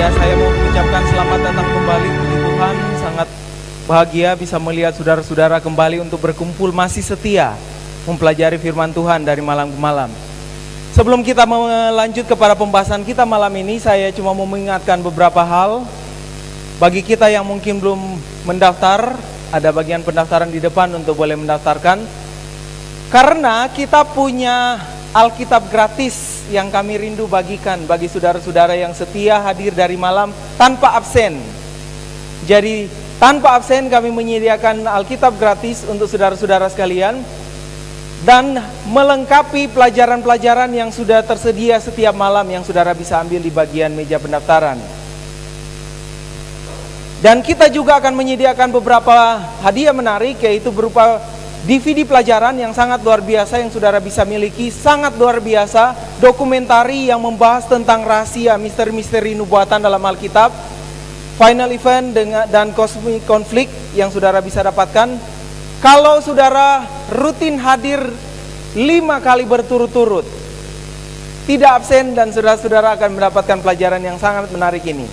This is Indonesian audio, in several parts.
Ya, saya mau mengucapkan selamat datang kembali puji Tuhan. Sangat bahagia bisa melihat saudara-saudara kembali untuk berkumpul masih setia mempelajari firman Tuhan dari malam ke malam. Sebelum kita melanjut kepada pembahasan kita malam ini, saya cuma mau mengingatkan beberapa hal. Bagi kita yang mungkin belum mendaftar, ada bagian pendaftaran di depan untuk boleh mendaftarkan. Karena kita punya Alkitab gratis yang kami rindu bagikan bagi saudara-saudara yang setia hadir dari malam tanpa absen. Jadi tanpa absen kami menyediakan Alkitab gratis untuk saudara-saudara sekalian, dan melengkapi pelajaran-pelajaran yang sudah tersedia setiap malam yang saudara bisa ambil di bagian meja pendaftaran. Dan kita juga akan menyediakan beberapa hadiah menarik, yaitu berupa DVD pelajaran yang sangat luar biasa yang saudara bisa miliki, sangat luar biasa, dokumentari yang membahas tentang rahasia misteri-misteri nubuatan dalam Alkitab, final event dan cosmic conflict yang saudara bisa dapatkan. Kalau saudara rutin hadir 5 kali berturut-turut, tidak absen, dan saudara-saudara akan mendapatkan pelajaran yang sangat menarik ini.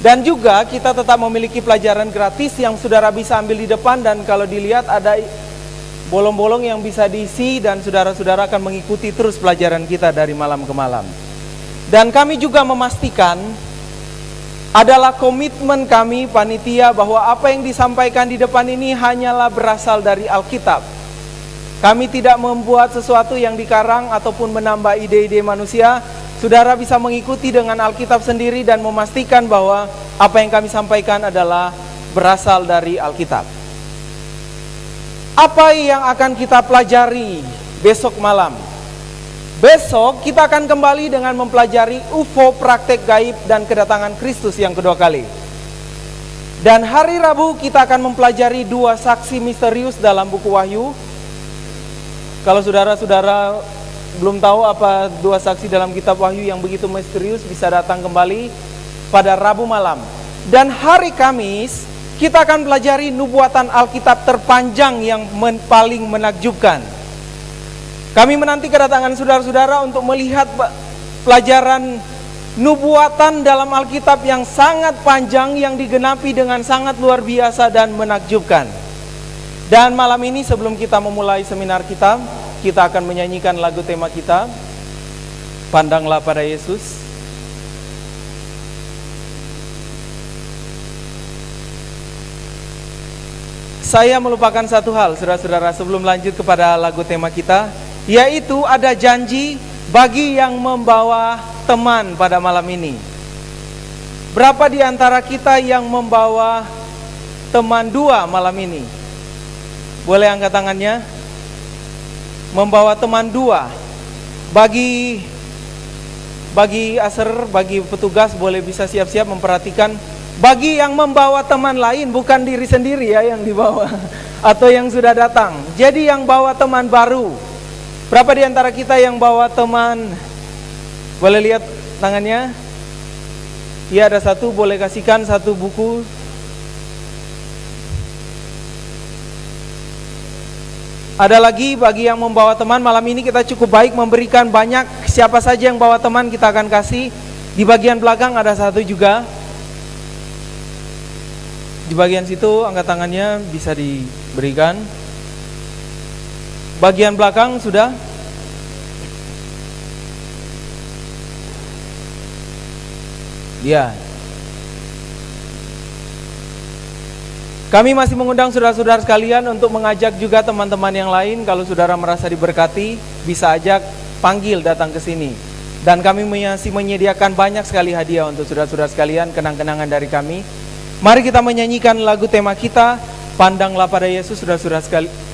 Dan juga kita tetap memiliki pelajaran gratis yang saudara bisa ambil di depan, dan kalau dilihat ada bolong-bolong yang bisa diisi, dan saudara-saudara akan mengikuti terus pelajaran kita dari malam ke malam. Dan kami juga memastikan adalah komitmen kami panitia bahwa apa yang disampaikan di depan ini hanyalah berasal dari Alkitab. Kami tidak membuat sesuatu yang dikarang ataupun menambah ide-ide manusia. Saudara bisa mengikuti dengan Alkitab sendiri dan memastikan bahwa apa yang kami sampaikan adalah berasal dari Alkitab. Apa yang akan kita pelajari besok malam? Besok kita akan kembali dengan mempelajari UFO, praktek gaib, dan kedatangan Kristus yang kedua kali. Dan hari Rabu kita akan mempelajari 2 saksi misterius dalam buku Wahyu. Kalau saudara-saudara belum tahu apa 2 saksi dalam kitab Wahyu yang begitu misterius, bisa datang kembali pada Rabu malam. Dan hari Kamis kita akan pelajari nubuatan Alkitab terpanjang yang paling menakjubkan. Kami menanti kedatangan saudara-saudara untuk melihat pelajaran nubuatan dalam Alkitab yang sangat panjang, yang digenapi dengan sangat luar biasa dan menakjubkan. Dan malam ini sebelum kita memulai seminar kita akan menyanyikan lagu tema kita, Pandanglah pada Yesus. Saya melupakan satu hal, saudara-saudara, sebelum lanjut kepada lagu tema kita, yaitu ada janji bagi yang membawa teman pada malam ini. Berapa di antara kita yang membawa teman 2 malam ini? Boleh angkat tangannya? Membawa teman 2. Bagi aser, bagi petugas boleh bisa siap-siap memperhatikan. Bagi yang membawa teman lain, bukan diri sendiri ya yang dibawa, atau yang sudah datang. Jadi yang bawa teman baru. Berapa di antara kita yang bawa teman? Boleh lihat tangannya? Ya, ada 1, boleh kasihkan 1 buku. Ada lagi bagi yang membawa teman. Malam ini kita cukup baik memberikan banyak. Siapa saja yang bawa teman kita akan kasih. Di bagian belakang ada 1 juga. Di bagian situ angkat tangannya bisa diberikan. Bagian belakang sudah. Ya. Kami masih mengundang saudara-saudara sekalian untuk mengajak juga teman-teman yang lain. Kalau saudara merasa diberkati, bisa ajak, panggil datang ke sini. Dan kami masih menyediakan banyak sekali hadiah untuk saudara-saudara sekalian, kenang-kenangan dari kami. Mari kita menyanyikan lagu tema kita, Pandanglah pada Yesus. Saudara-saudara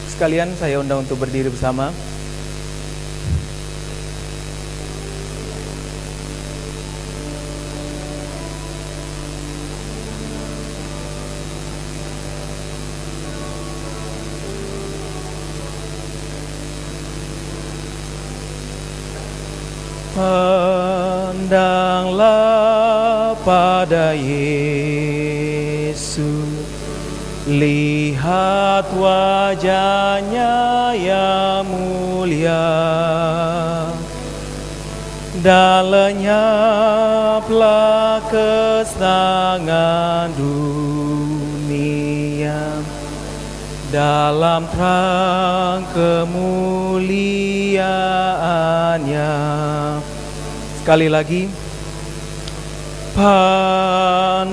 sekalian, saya undang untuk berdiri bersama. Pandanglah pada Yesus, lihat wajahnya yang mulia, dan lenyaplah kesenangan dunia dalam terang kemuliaannya. Sekali lagi, pandanglah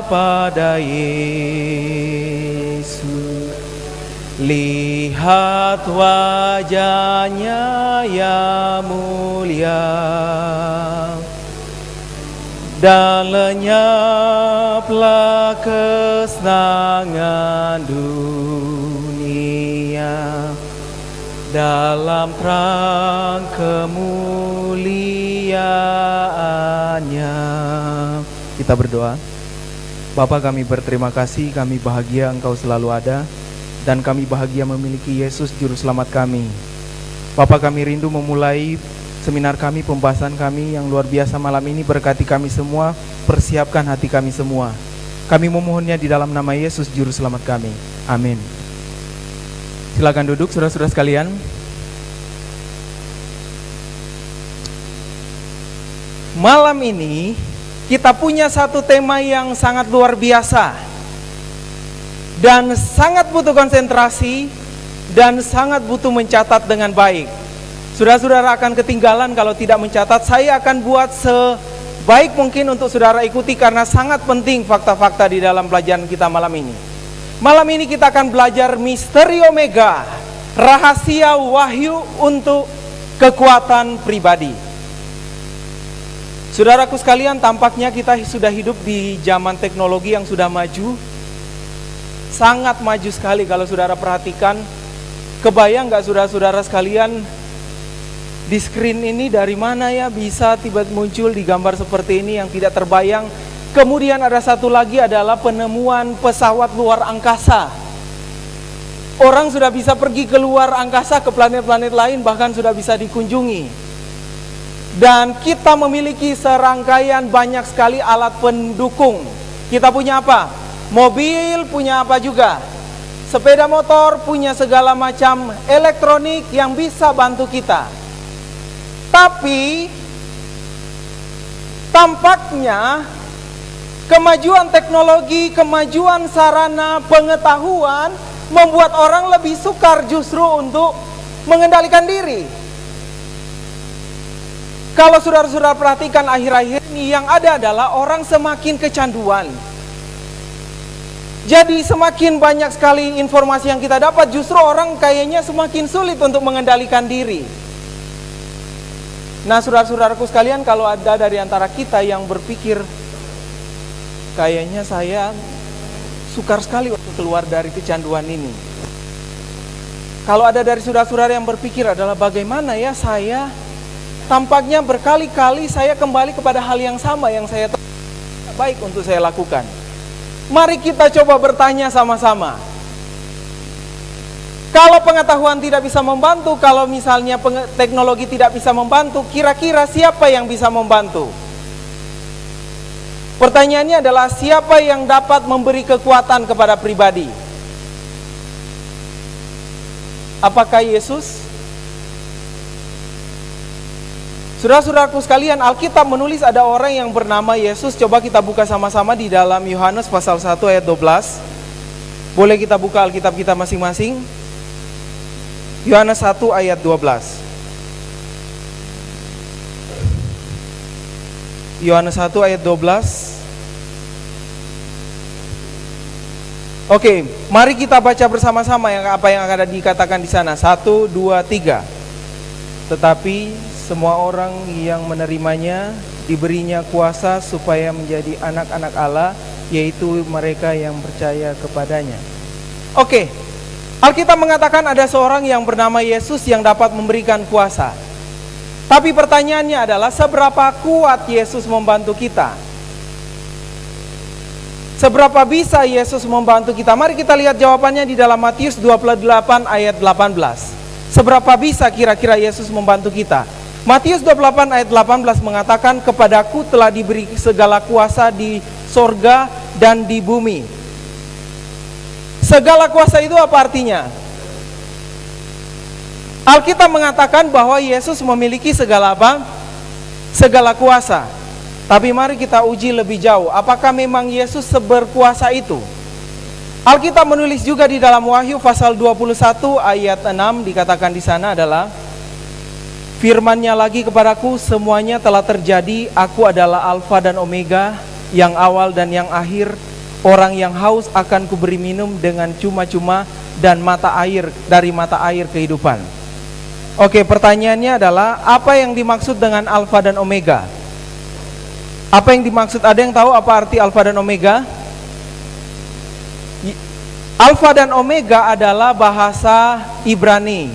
pada Yesus, lihat wajahnya yang mulia, dan lenyaplah kesenangan dunia dalam terang kemuliaannya. Kita berdoa. Bapa, kami berterima kasih, kami bahagia Engkau selalu ada, dan kami bahagia memiliki Yesus Juru Selamat kami. Bapa, kami rindu memulai seminar kami, pembahasan kami yang luar biasa malam ini. Berkati kami semua, persiapkan hati kami semua. Kami memohonnya di dalam nama Yesus Juru Selamat kami. Amin. Silakan duduk saudara-saudara sekalian. Malam ini kita punya satu tema yang sangat luar biasa dan sangat butuh konsentrasi dan sangat butuh mencatat dengan baik. Saudara-saudara akan ketinggalan kalau tidak mencatat. Saya akan buat sebaik mungkin untuk saudara ikuti karena sangat penting fakta-fakta di dalam pelajaran kita malam ini. Malam ini kita akan belajar misteri Omega, rahasia wahyu untuk kekuatan pribadi. Saudaraku sekalian, tampaknya kita sudah hidup di zaman teknologi yang sudah maju. Sangat maju sekali kalau saudara perhatikan. Kebayang gak saudara-saudara sekalian, di screen ini dari mana ya bisa tiba-tiba muncul di gambar seperti ini yang tidak terbayang. Kemudian ada satu lagi adalah penemuan pesawat luar angkasa. Orang sudah bisa pergi ke luar angkasa, ke planet-planet lain, bahkan sudah bisa dikunjungi. Dan kita memiliki serangkaian banyak sekali alat pendukung. Kita punya apa? Mobil, punya apa juga? Sepeda motor, punya segala macam elektronik yang bisa bantu kita. Tapi tampaknya kemajuan teknologi, kemajuan sarana pengetahuan membuat orang lebih sukar justru untuk mengendalikan diri. Kalau saudara-saudara perhatikan akhir-akhir ini, yang ada adalah orang semakin kecanduan. Jadi semakin banyak sekali informasi yang kita dapat, justru orang kayaknya semakin sulit untuk mengendalikan diri. Nah, saudara-saudaraku sekalian, kalau ada dari antara kita yang berpikir, kayaknya saya sukar sekali untuk keluar dari kecanduan ini. Kalau ada dari saudara-saudara yang berpikir adalah bagaimana ya saya, tampaknya berkali-kali saya kembali kepada hal yang sama yang saya tahu baik untuk saya lakukan. Mari kita coba bertanya sama-sama. Kalau pengetahuan tidak bisa membantu, kalau misalnya teknologi tidak bisa membantu, kira-kira siapa yang bisa membantu? Pertanyaannya adalah siapa yang dapat memberi kekuatan kepada pribadi? Apakah Yesus? Saudara-saudaraku sekalian, Alkitab menulis ada orang yang bernama Yesus. Coba kita buka sama-sama di dalam Yohanes pasal 1 ayat 12. Boleh kita buka Alkitab kita masing-masing? Yohanes 1 ayat 12. Yohanes 1 ayat 12. Oke, mari kita baca bersama-sama apa yang akan dikatakan di sana. 1, 2, 3. Tetapi semua orang yang menerimanya diberinya kuasa supaya menjadi anak-anak Allah, yaitu mereka yang percaya kepadanya. Oke, Alkitab mengatakan ada seorang yang bernama Yesus yang dapat memberikan kuasa. Tapi pertanyaannya adalah seberapa kuat Yesus membantu kita? Seberapa bisa Yesus membantu kita? Mari kita lihat jawabannya di dalam Matius 28 ayat 18. Seberapa bisa kira-kira Yesus membantu kita? Matius 28 ayat 18 mengatakan, kepadaku telah diberi segala kuasa di sorga dan di bumi. Segala kuasa itu apa artinya? Alkitab mengatakan bahwa Yesus memiliki segala apa? Segala kuasa. Tapi mari kita uji lebih jauh, apakah memang Yesus seberkuasa itu? Alkitab menulis juga di dalam Wahyu pasal 21 ayat 6, dikatakan di sana adalah, firman-Nya lagi kepadaku, semuanya telah terjadi, aku adalah Alfa dan Omega, yang awal dan yang akhir. Orang yang haus akan kuberi minum dengan cuma-cuma, dan mata air dari mata air kehidupan. Oke, pertanyaannya adalah, apa yang dimaksud dengan Alfa dan Omega? Apa yang dimaksud? Ada yang tahu apa arti Alfa dan Omega? Alfa dan Omega adalah bahasa Ibrani,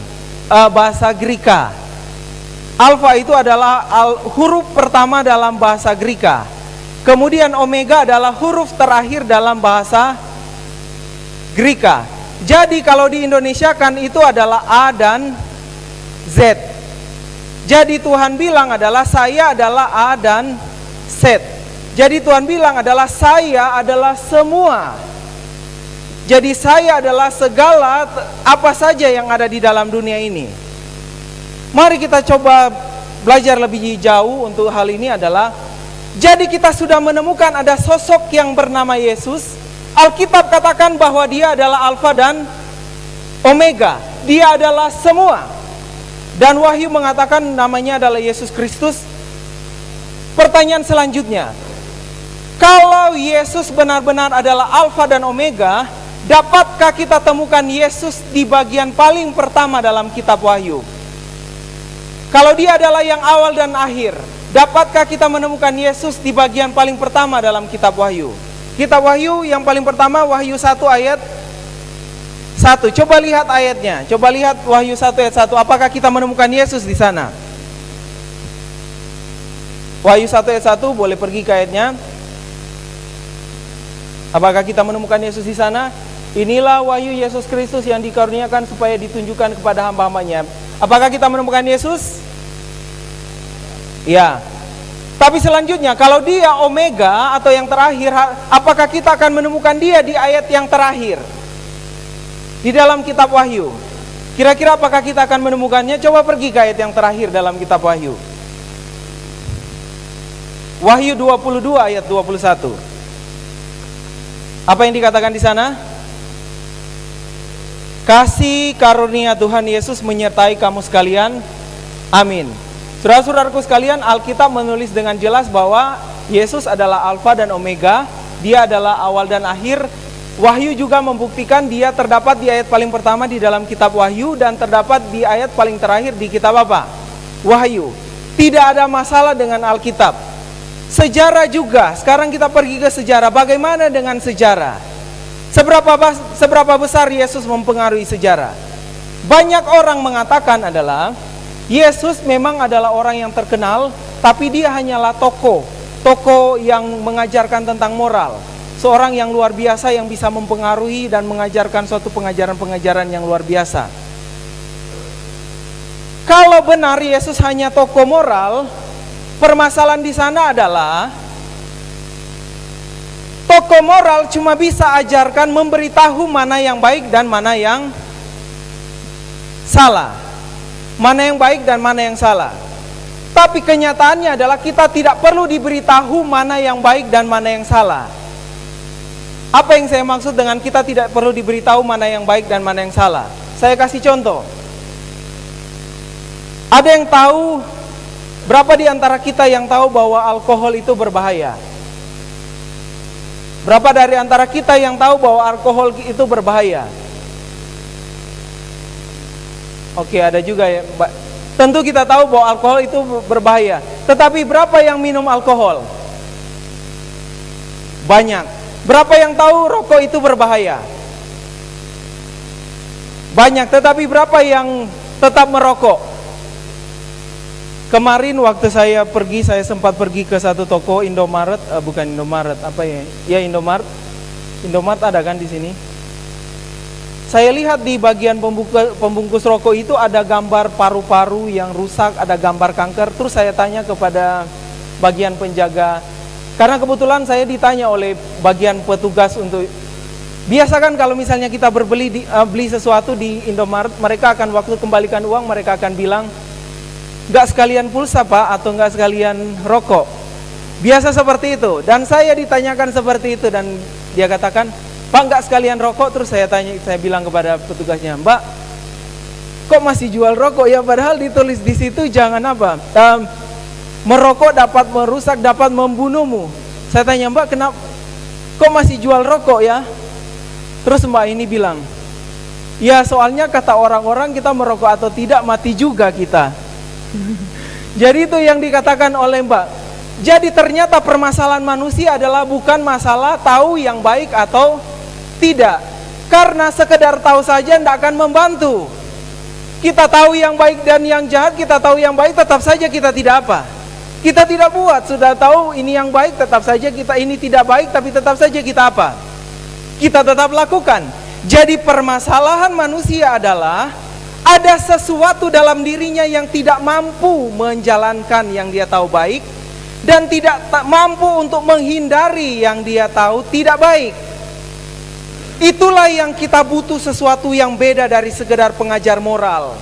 bahasa Greka. Alfa itu adalah huruf pertama dalam bahasa Greka. Kemudian Omega adalah huruf terakhir dalam bahasa Greka. Jadi kalau di Indonesia kan itu adalah A dan Z. Jadi Tuhan bilang adalah, saya adalah A dan Z. Jadi Tuhan bilang adalah, saya adalah semua. Jadi saya adalah segala apa saja yang ada di dalam dunia ini. Mari kita coba belajar lebih jauh untuk hal ini adalah, jadi kita sudah menemukan ada sosok yang bernama Yesus. Alkitab katakan bahwa dia adalah Alfa dan Omega. Dia adalah semua. Dan Wahyu mengatakan namanya adalah Yesus Kristus. Pertanyaan selanjutnya, kalau Yesus benar-benar adalah Alfa dan Omega, dapatkah kita temukan Yesus di bagian paling pertama dalam kitab Wahyu? Kalau dia adalah yang awal dan akhir, dapatkah kita menemukan Yesus di bagian paling pertama dalam kitab Wahyu? Kitab Wahyu yang paling pertama, Wahyu 1 ayat 1. Coba lihat ayatnya. Coba lihat Wahyu 1 ayat 1. Apakah kita menemukan Yesus di sana? Wahyu 1 ayat 1, boleh pergi ke ayatnya. Apakah kita menemukan Yesus di sana? Inilah wahyu Yesus Kristus yang dikaruniakan supaya ditunjukkan kepada hamba-hambanya. Apakah kita menemukan Yesus? Ya. Tapi selanjutnya, kalau dia Omega atau yang terakhir, apakah kita akan menemukan dia di ayat yang terakhir di dalam kitab Wahyu? Kira-kira apakah kita akan menemukannya? Coba pergi ke ayat yang terakhir dalam kitab Wahyu. Wahyu 22 ayat 21. Apa yang dikatakan di sana? Kasih karunia Tuhan Yesus menyertai kamu sekalian. Amin. Saudara-saudaraku sekalian, Alkitab menulis dengan jelas bahwa Yesus adalah Alfa dan Omega. Dia adalah awal dan akhir. Wahyu juga membuktikan dia terdapat di ayat paling pertama di dalam kitab Wahyu dan terdapat di ayat paling terakhir di kitab apa? Wahyu. Tidak ada masalah dengan Alkitab. Sejarah juga, sekarang kita pergi ke sejarah. Bagaimana dengan sejarah? Seberapa besar Yesus mempengaruhi sejarah? Banyak orang mengatakan adalah Yesus memang adalah orang yang terkenal, tapi dia hanyalah tokoh yang mengajarkan tentang moral. Seorang yang luar biasa yang bisa mempengaruhi dan mengajarkan suatu pengajaran-pengajaran yang luar biasa. Kalau benar Yesus hanya tokoh moral, permasalahan di sana adalah tokoh moral cuma bisa ajarkan, memberitahu mana yang baik dan mana yang salah. Mana yang baik dan mana yang salah. Tapi kenyataannya adalah kita tidak perlu diberitahu mana yang baik dan mana yang salah. Apa yang saya maksud dengan kita tidak perlu diberitahu mana yang baik dan mana yang salah? Saya kasih contoh. Ada yang tahu, berapa di antara kita yang tahu bahwa alkohol itu berbahaya? Berapa dari antara kita yang tahu bahwa alkohol itu berbahaya? Oke, ada juga ya. Tentu kita tahu bahwa alkohol itu berbahaya. Tetapi berapa yang minum alkohol? Banyak. Berapa yang tahu rokok itu berbahaya? Banyak. Tetapi berapa yang tetap merokok? Kemarin waktu saya sempat pergi ke satu toko Indomaret, bukan Indomaret, apa ya? Ya Indomaret. Indomaret ada kan di sini? Saya lihat di bagian pembungkus rokok itu ada gambar paru-paru yang rusak, ada gambar kanker. Terus saya tanya kepada bagian penjaga, karena kebetulan saya ditanya oleh bagian petugas untuk, biasa kan kalau misalnya kita beli sesuatu di Indomaret, mereka akan waktu kembalikan uang, mereka akan bilang, nggak sekalian pulsa Pak, atau nggak sekalian rokok. Biasa seperti itu. Dan saya ditanyakan seperti itu, dan dia katakan, Pak, nggak sekalian rokok? Terus saya bilang kepada petugasnya, Mbak, kok masih jual rokok ya? Padahal ditulis di situ jangan apa? Merokok dapat merusak, dapat membunuhmu. Saya tanya, Mbak, kenapa? Kok masih jual rokok ya? Terus Mbak ini bilang, ya soalnya kata orang-orang kita merokok atau tidak mati juga kita. Jadi itu yang dikatakan oleh Mbak. Jadi ternyata permasalahan manusia adalah bukan masalah tahu yang baik atau tidak. Karena sekedar tahu saja tidak akan membantu. Kita tahu yang baik dan yang jahat, kita tahu yang baik, tetap saja kita tidak apa? Kita tidak buat. Sudah tahu ini yang baik, tetap saja kita ini tidak baik, tapi tetap saja kita apa? Kita tetap lakukan. Jadi permasalahan manusia adalah ada sesuatu dalam dirinya yang tidak mampu menjalankan yang dia tahu baik, dan tidak mampu untuk menghindari yang dia tahu tidak baik. Itulah yang kita butuh, sesuatu yang beda dari sekedar pengajar moral.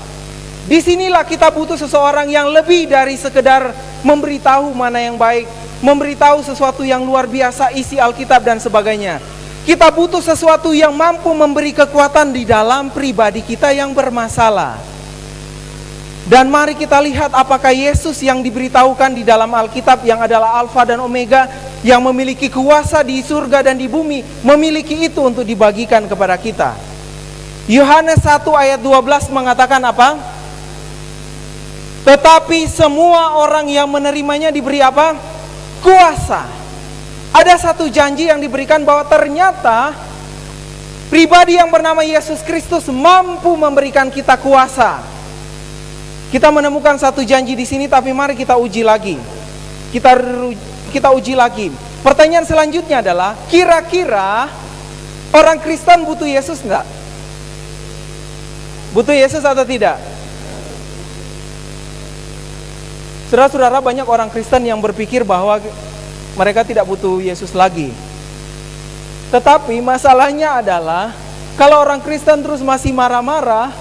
Disinilah kita butuh seseorang yang lebih dari sekedar memberitahu mana yang baik, memberitahu sesuatu yang luar biasa, isi Alkitab dan sebagainya. Kita butuh sesuatu yang mampu memberi kekuatan di dalam pribadi kita yang bermasalah. Dan mari kita lihat apakah Yesus yang diberitahukan di dalam Alkitab, yang adalah Alfa dan Omega, yang memiliki kuasa di surga dan di bumi, memiliki itu untuk dibagikan kepada kita. Yohanes 1 ayat 12 mengatakan apa? Tetapi semua orang yang menerimanya diberi apa? Kuasa. Ada satu janji yang diberikan bahwa ternyata pribadi yang bernama Yesus Kristus mampu memberikan kita kuasa. Kita menemukan satu janji di sini, tapi mari kita uji lagi. Kita uji lagi. Pertanyaan selanjutnya adalah, kira-kira orang Kristen butuh Yesus enggak? Butuh Yesus atau tidak? Saudara-saudara, banyak orang Kristen yang berpikir bahwa mereka tidak butuh Yesus lagi. Tetapi masalahnya adalah, kalau orang Kristen terus masih marah-marah,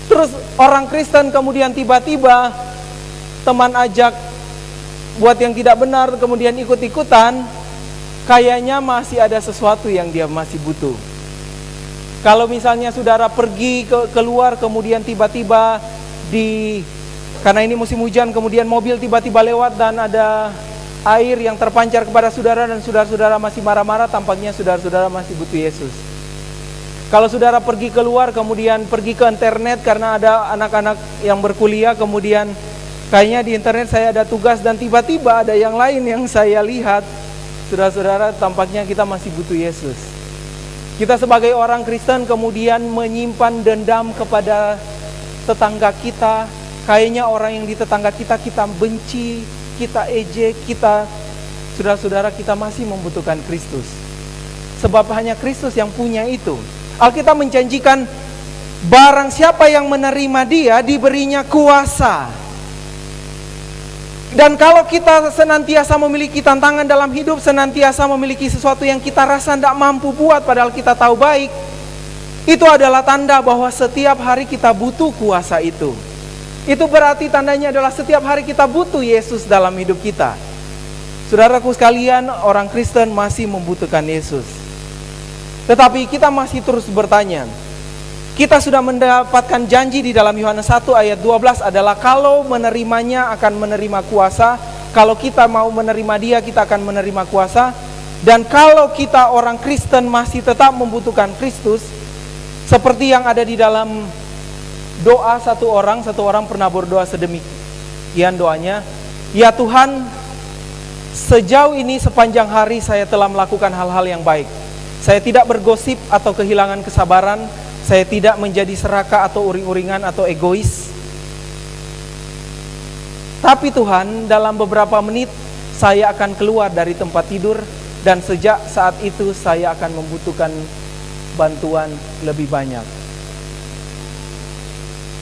terus orang Kristen kemudian tiba-tiba teman ajak buat yang tidak benar, kemudian ikut-ikutan, kayaknya masih ada sesuatu yang dia masih butuh. Kalau misalnya saudara pergi keluar, kemudian tiba-tiba karena ini musim hujan, kemudian mobil tiba-tiba lewat dan ada air yang terpancar kepada saudara, dan saudara-saudara masih marah-marah, tampaknya saudara-saudara masih butuh Yesus. Kalau saudara pergi keluar, kemudian pergi ke internet karena ada anak-anak yang berkuliah, kemudian kayaknya di internet saya ada tugas dan tiba-tiba ada yang lain yang saya lihat, saudara-saudara, tampaknya kita masih butuh Yesus. Kita sebagai orang Kristen kemudian menyimpan dendam kepada tetangga kita. Kayaknya orang yang di tetangga kita benci, kita ejek, saudara-saudara, kita masih membutuhkan Kristus. Sebab hanya Kristus yang punya itu. Alkitab menjanjikan barang siapa yang menerima dia diberinya kuasa. Dan kalau kita senantiasa memiliki tantangan dalam hidup, senantiasa memiliki sesuatu yang kita rasa tidak mampu buat padahal kita tahu baik, itu adalah tanda bahwa setiap hari kita butuh kuasa itu. Itu berarti tandanya adalah setiap hari kita butuh Yesus dalam hidup kita. Saudaraku sekalian, orang Kristen masih membutuhkan Yesus. Tetapi kita masih terus bertanya. Kita sudah mendapatkan janji di dalam Yohanes 1 ayat 12 adalah kalau menerimanya akan menerima kuasa. Kalau kita mau menerima dia, kita akan menerima kuasa. Dan kalau kita orang Kristen masih tetap membutuhkan Kristus, seperti yang ada di dalam doa satu orang pernah berdoa sedemikian doanya. Ya Tuhan, sejauh ini sepanjang hari saya telah melakukan hal-hal yang baik. Saya tidak bergosip atau kehilangan kesabaran. Saya tidak menjadi serakah atau uring-uringan atau egois. Tapi Tuhan, dalam beberapa menit saya akan keluar dari tempat tidur, dan sejak saat itu saya akan membutuhkan bantuan lebih banyak.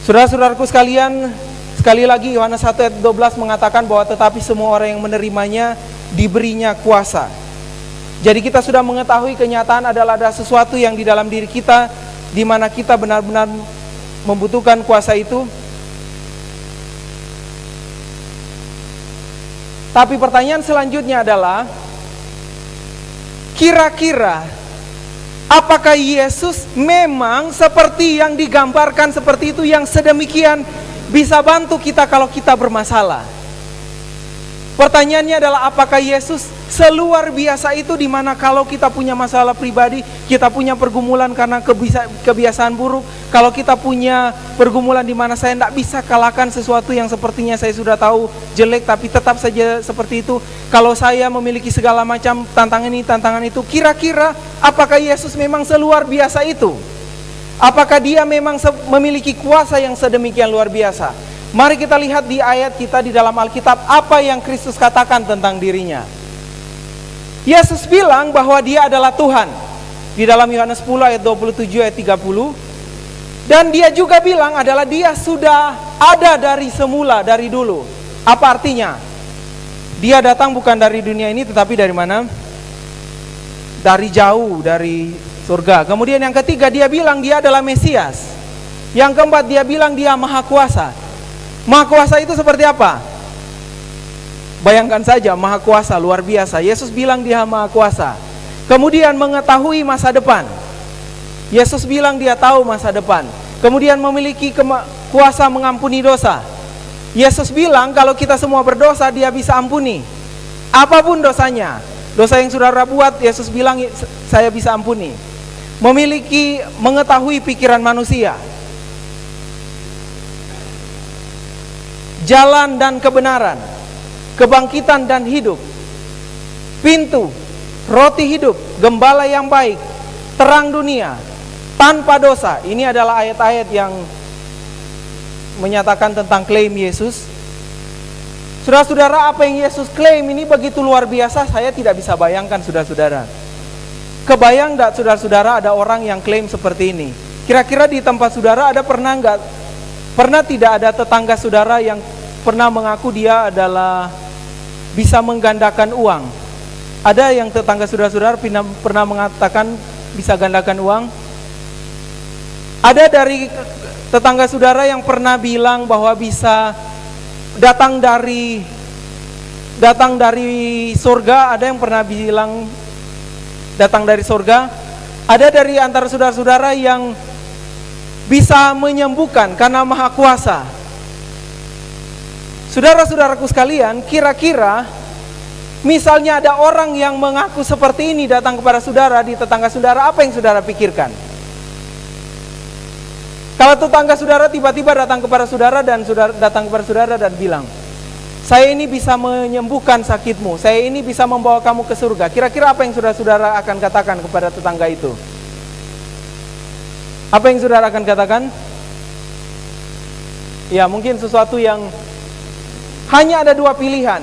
Saudara-saudaraku sekalian, sekali lagi Yohanes 1 ayat 12 mengatakan bahwa tetapi semua orang yang menerimanya diberinya kuasa. Jadi kita sudah mengetahui kenyataan adalah ada sesuatu yang di dalam diri kita di mana kita benar-benar membutuhkan kuasa itu. Tapi pertanyaan selanjutnya adalah, kira-kira apakah Yesus memang seperti yang digambarkan seperti itu, yang sedemikian bisa bantu kita kalau kita bermasalah? Pertanyaannya adalah, apakah Yesus seluar biasa itu, di mana kalau kita punya masalah pribadi, kita punya pergumulan karena kebiasaan buruk, kalau kita punya pergumulan di mana saya tidak bisa kalahkan sesuatu yang sepertinya saya sudah tahu jelek tapi tetap saja seperti itu, kalau saya memiliki segala macam tantangan ini, tantangan itu, kira-kira apakah Yesus memang seluar biasa itu? Apakah dia memang memiliki kuasa yang sedemikian luar biasa? Mari kita lihat di ayat kita di dalam Alkitab, apa yang Kristus katakan tentang dirinya. Yesus bilang bahwa dia adalah Tuhan. Di dalam Yohanes 10 ayat 27 ayat 30. Dan dia juga bilang adalah dia sudah ada dari semula, dari dulu. Apa artinya? Dia datang bukan dari dunia ini, tetapi dari mana? Dari jauh, dari surga. Kemudian yang ketiga, dia bilang dia adalah Mesias. Yang keempat, dia bilang dia Maha Kuasa. Maha Kuasa itu seperti apa? Bayangkan saja, Maha Kuasa luar biasa. Yesus bilang dia Maha Kuasa. Kemudian mengetahui masa depan. Yesus bilang dia tahu masa depan. Kemudian memiliki kuasa mengampuni dosa. Yesus bilang kalau kita semua berdosa, dia bisa ampuni apapun dosanya. Dosa yang saudara buat, Yesus bilang saya bisa ampuni. Mengetahui pikiran manusia. Jalan dan kebenaran, kebangkitan dan hidup, pintu, roti hidup, gembala yang baik, terang dunia, tanpa dosa. Ini adalah ayat-ayat yang menyatakan tentang klaim Yesus. Saudara-saudara, apa yang Yesus klaim ini begitu luar biasa, saya tidak bisa bayangkan, saudara-saudara. Kebayang enggak saudara-saudara ada orang yang klaim seperti ini? Kira-kira di tempat saudara ada pernah tidak ada tetangga saudara yang pernah mengaku dia adalah bisa menggandakan uang? Ada yang tetangga saudara-saudara pernah mengatakan bisa gandakan uang? Ada dari tetangga saudara yang pernah bilang bahwa bisa datang dari surga? Ada yang pernah bilang datang dari surga? Ada dari antara saudara-saudara yang bisa menyembuhkan karena Maha Kuasa? Saudara-saudaraku sekalian, kira-kira misalnya ada orang yang mengaku seperti ini datang kepada saudara di tetangga saudara, apa yang saudara pikirkan? Kalau tetangga saudara tiba-tiba datang kepada saudara dan bilang, saya ini bisa menyembuhkan sakitmu, saya ini bisa membawa kamu ke surga, kira-kira apa yang saudara-saudara akan katakan kepada tetangga itu? Apa yang saudara akan katakan? Ya, mungkin sesuatu yang hanya ada dua pilihan.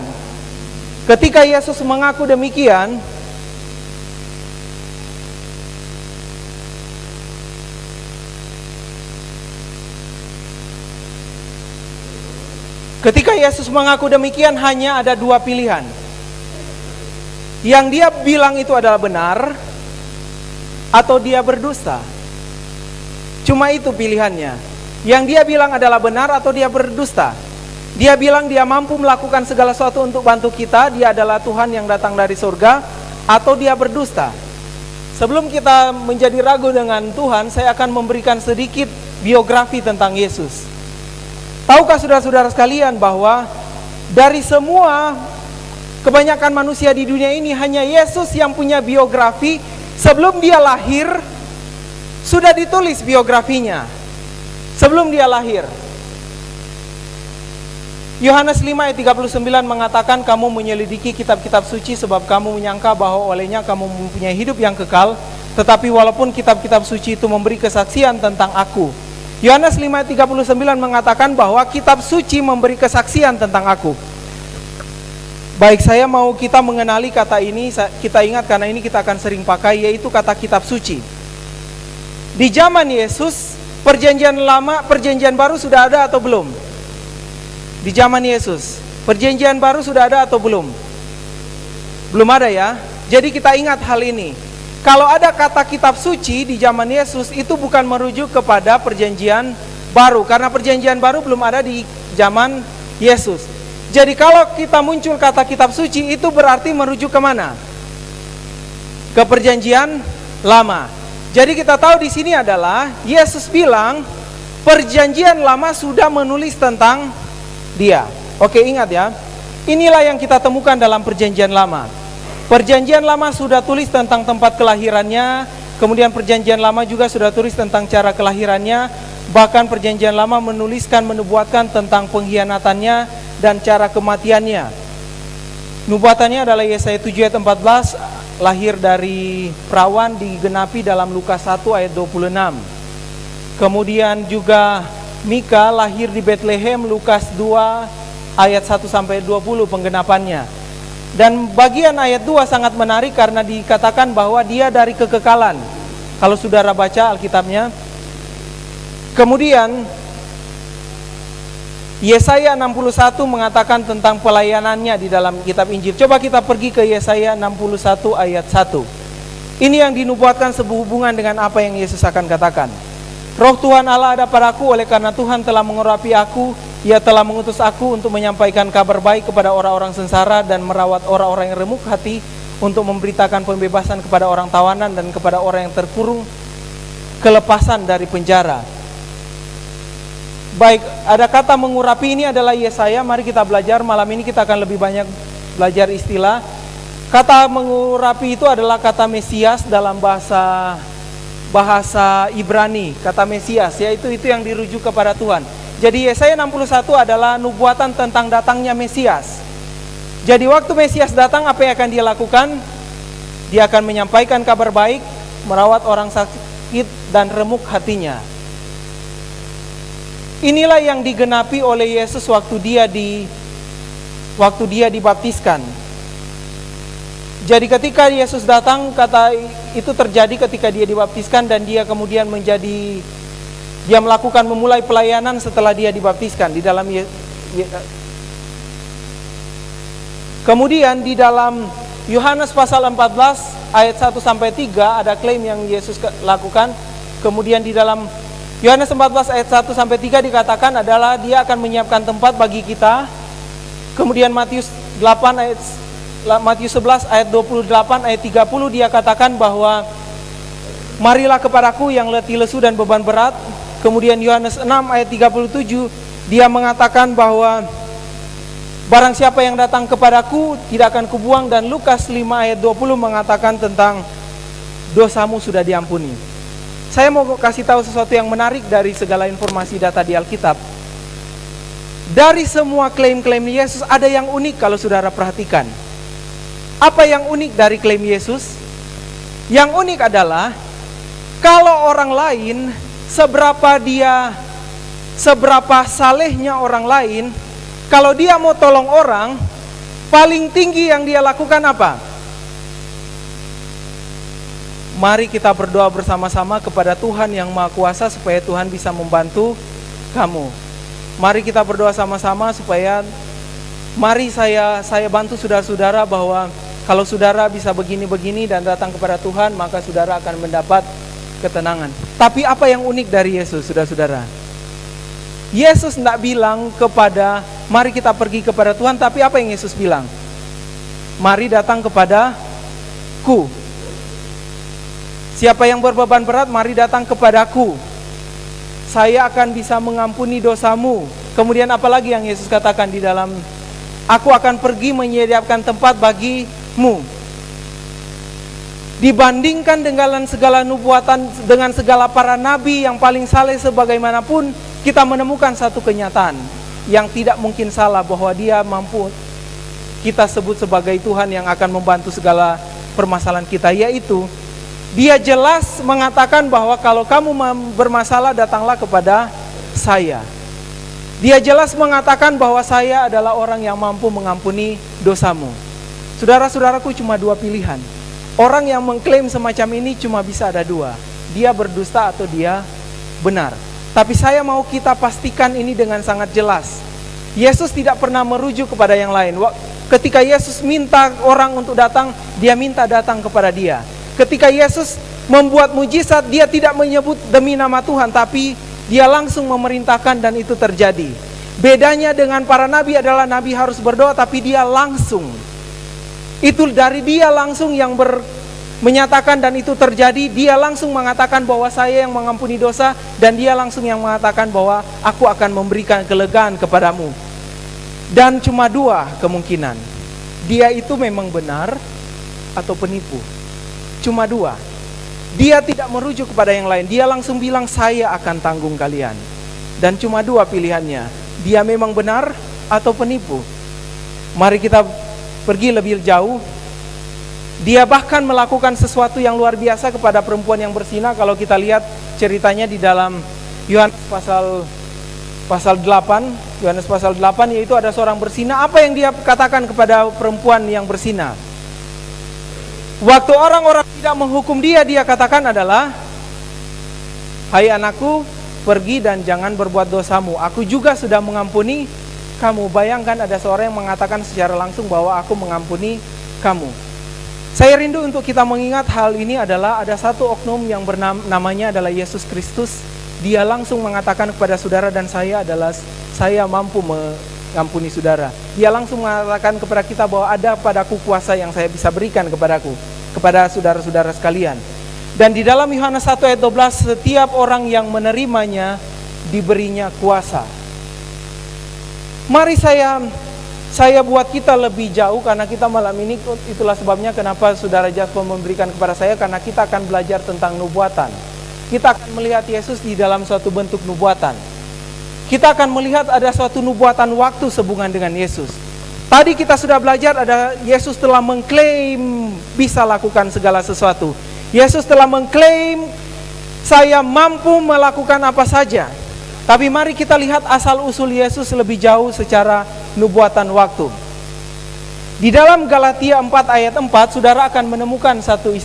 Ketika Yesus mengaku demikian, hanya ada dua pilihan. Yang dia bilang itu adalah benar, atau dia berdusta. Cuma itu pilihannya. Yang dia bilang adalah benar atau dia berdusta. Dia bilang dia mampu melakukan segala sesuatu untuk bantu kita, dia adalah Tuhan yang datang dari surga, atau dia berdusta. Sebelum kita menjadi ragu dengan Tuhan, saya akan memberikan sedikit biografi tentang Yesus. Tahukah saudara-saudara sekalian bahwa dari semua kebanyakan manusia di dunia ini, hanya Yesus yang punya biografi. Sebelum dia lahir sudah ditulis biografinya. Sebelum dia lahir. Yohanes 5 ayat 39 mengatakan, kamu menyelidiki kitab-kitab suci sebab kamu menyangka bahwa olehnya kamu mempunyai hidup yang kekal, tetapi walaupun kitab-kitab suci itu memberi kesaksian tentang aku. Yohanes 5 ayat 39 mengatakan bahwa kitab suci memberi kesaksian tentang aku. Baik, saya mau kita mengenali kata ini, kita ingat karena ini kita akan sering pakai, yaitu kata kitab suci. Di zaman Yesus, perjanjian lama, perjanjian baru sudah ada atau belum? Di zaman Yesus, perjanjian baru sudah ada atau belum? Belum ada ya. Jadi kita ingat hal ini. Kalau ada kata kitab suci di zaman Yesus, itu bukan merujuk kepada perjanjian baru, karena perjanjian baru belum ada di zaman Yesus. Jadi kalau kita muncul kata kitab suci, itu berarti merujuk kemana? Ke perjanjian lama. Jadi kita tahu di sini adalah Yesus bilang perjanjian lama sudah menulis tentang dia. Oke, ingat ya. Inilah yang kita temukan dalam perjanjian lama. Perjanjian lama sudah tulis tentang tempat kelahirannya. Kemudian perjanjian lama juga sudah tulis tentang cara kelahirannya. Bahkan perjanjian lama menubuatkan tentang pengkhianatannya dan cara kematiannya. Nubuatannya adalah Yesaya 7 ayat 14, lahir dari perawan, digenapi dalam Lukas 1 ayat 26. Kemudian juga Mika lahir di Bethlehem, Lukas 2 ayat 1 sampai 20 penggenapannya. Dan bagian ayat 2 sangat menarik karena dikatakan bahwa dia dari kekekalan. Kalau saudara baca Alkitabnya. Kemudian Yesaya 61 mengatakan tentang pelayanannya di dalam kitab Injil. Coba kita pergi ke Yesaya 61 ayat 1. Ini yang dinubuatkan sehubungan dengan apa yang Yesus akan katakan. Roh Tuhan Allah ada padaku, oleh karena Tuhan telah mengurapi aku. Ia telah mengutus aku untuk menyampaikan kabar baik kepada orang-orang sengsara dan merawat orang-orang yang remuk hati, untuk memberitakan pembebasan kepada orang tawanan dan kepada orang yang terkurung kelepasan dari penjara. Baik, ada kata mengurapi, ini adalah Yesaya. Mari kita belajar, malam ini kita akan lebih banyak belajar istilah. Kata mengurapi itu adalah kata Mesias dalam bahasa Ibrani. Kata Mesias, yaitu itu yang dirujuk kepada Tuhan. Jadi Yesaya 61 adalah nubuatan tentang datangnya Mesias. Jadi waktu Mesias datang, apa yang akan dia lakukan? Dia akan menyampaikan kabar baik, merawat orang sakit dan remuk hatinya. Inilah yang digenapi oleh Yesus waktu dia dibaptiskan. Jadi ketika Yesus datang, kata itu terjadi ketika dia dibaptiskan, dan dia kemudian memulai pelayanan setelah dia dibaptiskan di dalam Kemudian di dalam Yohanes pasal 14 ayat 1 sampai 3 ada klaim yang Yesus lakukan. Kemudian di dalam Yohanes 14 ayat 1 sampai 3 dikatakan adalah dia akan menyiapkan tempat bagi kita. Kemudian Matius 11 ayat 28 ayat 30 dia katakan bahwa marilah kepadaku yang letih lesu dan beban berat. Kemudian Yohanes 6 ayat 37 dia mengatakan bahwa barang siapa yang datang kepadaku tidak akan kubuang. Dan Lukas 5 ayat 20 mengatakan tentang dosamu sudah diampuni. Saya mau kasih tahu sesuatu yang menarik dari segala informasi data di Alkitab. Dari semua klaim-klaim Yesus ada yang unik kalau saudara perhatikan. Apa yang unik dari klaim Yesus? Yang unik adalah kalau orang lain seberapa salehnya orang lain, kalau dia mau tolong orang, paling tinggi yang dia lakukan apa? Mari kita berdoa bersama-sama kepada Tuhan yang Maha Kuasa supaya Tuhan bisa membantu kamu. Mari kita berdoa sama-sama supaya mari saya bantu saudara-saudara bahwa kalau saudara bisa begini-begini dan datang kepada Tuhan, maka saudara akan mendapat ketenangan. Tapi apa yang unik dari Yesus, saudara-saudara? Yesus tidak bilang mari kita pergi kepada Tuhan, tapi apa yang Yesus bilang? Mari datang kepadaku. Siapa yang berbeban berat, mari datang kepadaku. Saya akan bisa mengampuni dosamu. Kemudian apalagi yang Yesus katakan di dalam, aku akan pergi menyediakan tempat bagimu. Dibandingkan dengan segala nubuatan, dengan segala para nabi yang paling saleh sebagaimanapun, kita menemukan satu kenyataan yang tidak mungkin salah, bahwa dia mampu kita sebut sebagai Tuhan yang akan membantu segala permasalahan kita, yaitu dia jelas mengatakan bahwa kalau kamu bermasalah, datanglah kepada saya. Dia jelas mengatakan bahwa saya adalah orang yang mampu mengampuni dosamu. Saudara-saudaraku, cuma dua pilihan. Orang yang mengklaim semacam ini cuma bisa ada dua. Dia berdusta atau dia benar. Tapi saya mau kita pastikan ini dengan sangat jelas. Yesus tidak pernah merujuk kepada yang lain. Ketika Yesus minta orang untuk datang, dia minta datang kepada dia. Ketika Yesus membuat mujizat, dia tidak menyebut demi nama Tuhan, tapi dia langsung memerintahkan dan itu terjadi. Bedanya dengan para nabi adalah nabi harus berdoa, tapi dia langsung. Itu dari dia langsung yang menyatakan dan itu terjadi. Dia langsung mengatakan bahwa saya yang mengampuni dosa, dan dia langsung yang mengatakan bahwa aku akan memberikan kelegaan kepadamu. Dan cuma dua kemungkinan, dia itu memang benar atau penipu. Cuma dua. Dia tidak merujuk kepada yang lain. Dia langsung bilang saya akan tanggung kalian. Dan cuma dua pilihannya, dia memang benar atau penipu. Mari kita pergi lebih jauh. Dia bahkan melakukan sesuatu yang luar biasa kepada perempuan yang berzina. Kalau kita lihat ceritanya di dalam Yohanes pasal 8, Yohanes pasal 8, yaitu ada seorang berzina. Apa yang dia katakan kepada perempuan yang berzina? Waktu orang-orang tidak menghukum dia, dia katakan adalah, hai anakku, pergi dan jangan berbuat dosamu. Aku juga sudah mengampuni kamu. Bayangkan ada seorang yang mengatakan secara langsung bahwa aku mengampuni kamu. Saya rindu untuk kita mengingat hal ini adalah ada satu oknum yang namanya adalah Yesus Kristus. Dia langsung mengatakan kepada saudara dan saya adalah, saya mampu mengampuni saudara. Dia langsung mengatakan kepada kita bahwa ada padaku kuasa yang saya bisa berikan kepada saudara-saudara sekalian. Dan di dalam Yohanes 1 ayat 12, setiap orang yang menerimanya diberinya kuasa. Mari saya buat kita lebih jauh, karena kita malam ini, itulah sebabnya kenapa saudara Jasper memberikan kepada saya, karena kita akan belajar tentang nubuatan. Kita akan melihat Yesus di dalam suatu bentuk nubuatan. Kita akan melihat ada suatu nubuatan waktu sehubungan dengan Yesus. Tadi kita sudah belajar ada Yesus telah mengklaim bisa lakukan segala sesuatu. Yesus telah mengklaim saya mampu melakukan apa saja. Tapi mari kita lihat asal-usul Yesus lebih jauh secara nubuatan waktu. Di dalam Galatia 4 ayat 4, saudara akan menemukan satu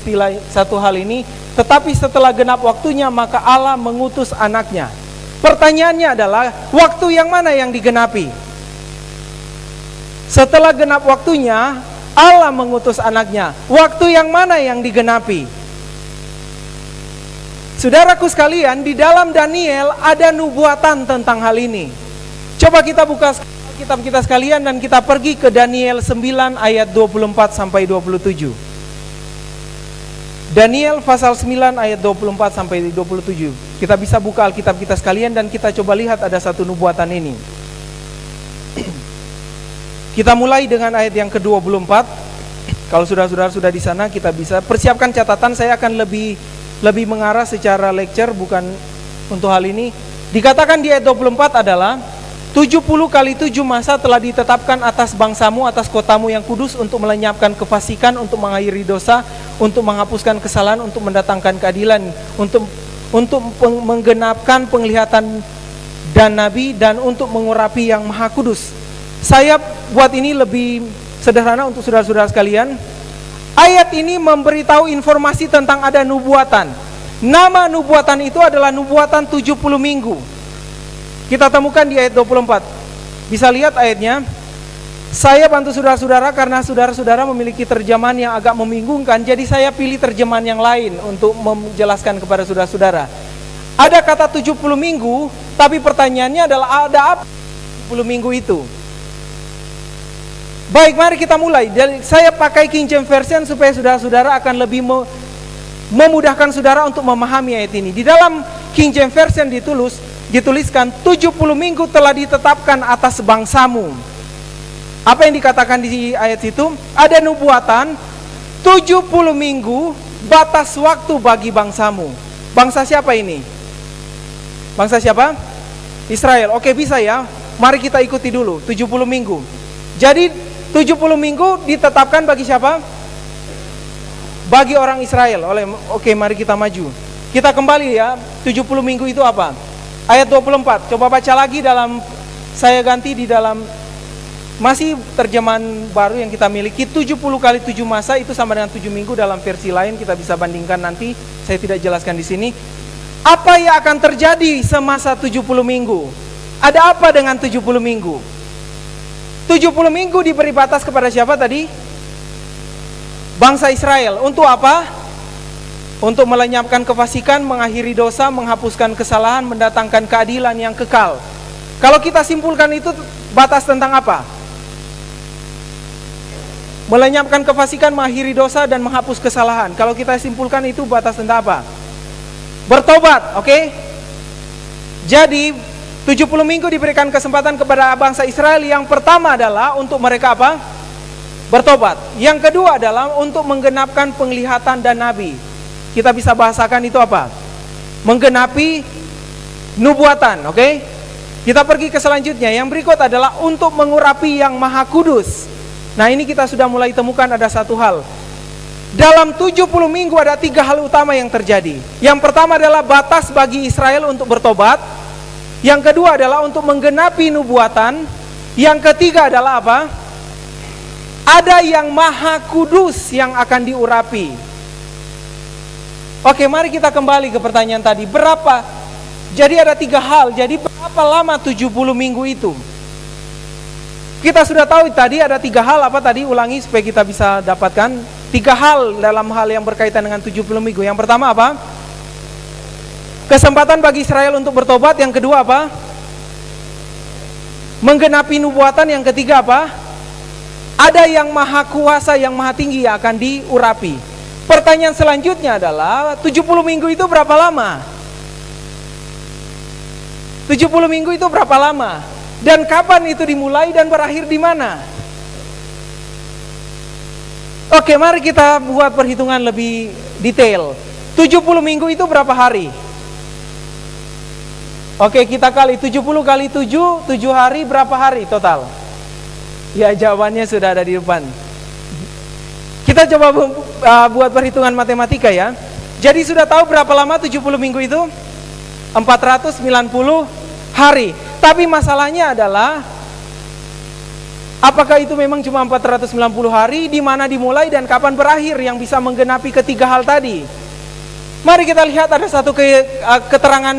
hal ini. Tetapi setelah genap waktunya, maka Allah mengutus anaknya. Pertanyaannya adalah, waktu yang mana yang digenapi? Setelah genap waktunya, Allah mengutus anaknya. Waktu yang mana yang digenapi? Saudaraku sekalian, di dalam Daniel ada nubuatan tentang hal ini. Coba kita buka kitab kita sekalian dan kita pergi ke Daniel 9 ayat 24 sampai 27. Daniel pasal 9 ayat 24 sampai 27. Kita bisa buka Alkitab kita sekalian dan kita coba lihat ada satu nubuatan ini. Kita mulai dengan ayat yang ke-24. Kalau saudara-saudara sudah di sana, kita bisa persiapkan catatan. Saya akan lebih mengarah secara lecture, bukan untuk hal ini. Dikatakan di ayat 24 adalah 70 kali 7 masa telah ditetapkan atas bangsamu, atas kotamu yang kudus, untuk melenyapkan kefasikan, untuk mengakhiri dosa, untuk menghapuskan kesalahan, untuk mendatangkan keadilan, untuk menggenapkan penglihatan dan nabi, dan untuk mengurapi yang maha kudus. Saya buat ini lebih sederhana untuk saudara-saudara sekalian. Ayat ini memberitahu informasi tentang ada nubuatan. Nama nubuatan itu adalah nubuatan 70 minggu. Kita temukan di ayat 24. Bisa lihat ayatnya. Saya bantu saudara-saudara karena saudara-saudara memiliki terjemahan yang agak membingungkan. Jadi saya pilih terjemahan yang lain untuk menjelaskan kepada saudara-saudara. Ada kata 70 minggu, tapi pertanyaannya adalah ada apa 70 minggu itu? Baik, mari kita mulai. Saya pakai King James Version supaya saudara-saudara akan lebih memudahkan saudara untuk memahami ayat ini. Di dalam King James Version dituliskan 70 minggu telah ditetapkan atas bangsamu. Apa yang dikatakan di ayat itu? Ada nubuatan 70 minggu batas waktu bagi bangsamu. Bangsa siapa ini? Bangsa siapa? Israel. Oke, bisa ya. Mari kita ikuti dulu 70 minggu. Jadi 70 minggu ditetapkan bagi siapa? Bagi orang Israel. Oke, mari kita maju. Kita kembali ya. 70 minggu itu apa? Ayat 24. Coba baca lagi saya ganti di dalam masih terjemahan baru yang kita miliki. 70 kali 7 masa itu sama dengan 7 minggu dalam versi lain, kita bisa bandingkan nanti. Saya tidak jelaskan di sini. Apa yang akan terjadi semasa 70 minggu? Ada apa dengan 70 minggu? 70 minggu diberi batas kepada siapa tadi? Bangsa Israel. Untuk apa? Untuk melenyapkan kefasikan, mengakhiri dosa, menghapuskan kesalahan, mendatangkan keadilan yang kekal. Kalau kita simpulkan itu batas tentang apa? Melenyapkan kefasikan, mengakhiri dosa, dan menghapus kesalahan. Kalau kita simpulkan itu batas tentang apa? Bertobat, oke? Jadi 70 minggu diberikan kesempatan kepada bangsa Israel. Yang pertama adalah untuk mereka apa? Bertobat. Yang kedua adalah untuk menggenapkan penglihatan dan nabi. Kita bisa bahasakan itu apa? Menggenapi nubuatan, oke? Kita pergi ke selanjutnya. Yang berikut adalah untuk mengurapi yang maha kudus. Nah, ini kita sudah mulai temukan ada satu hal. Dalam 70 minggu ada 3 hal utama yang terjadi. Yang pertama adalah batas bagi Israel untuk bertobat. Yang kedua adalah untuk menggenapi nubuatan. Yang ketiga adalah apa? Ada yang maha kudus yang akan diurapi. Oke, mari kita kembali ke pertanyaan tadi. Berapa? Jadi ada 3 hal. Jadi berapa lama 70 minggu itu? Kita sudah tahu tadi ada 3 hal, apa tadi? Ulangi supaya kita bisa dapatkan 3 hal dalam hal yang berkaitan dengan 70 minggu. Yang pertama apa? Kesempatan bagi Israel untuk bertobat. Yang kedua apa? Menggenapi nubuatan. Yang ketiga apa? Ada yang maha kuasa, yang maha tinggi yang akan diurapi. Pertanyaan selanjutnya adalah 70 minggu itu berapa lama? 70 minggu itu berapa lama? Dan kapan itu dimulai dan berakhir di mana? Oke, mari kita buat perhitungan lebih detail. 70 minggu itu berapa hari? Oke, kita kali 70 kali 7, 7 hari berapa hari total? Ya, jawabannya sudah ada di depan. Kita coba buat perhitungan matematika ya. Jadi sudah tahu berapa lama 70 minggu itu? 490 hari. Tapi masalahnya adalah apakah itu memang cuma 490 hari, di mana dimulai dan kapan berakhir yang bisa menggenapi ketiga hal tadi? Mari kita lihat ada satu keterangan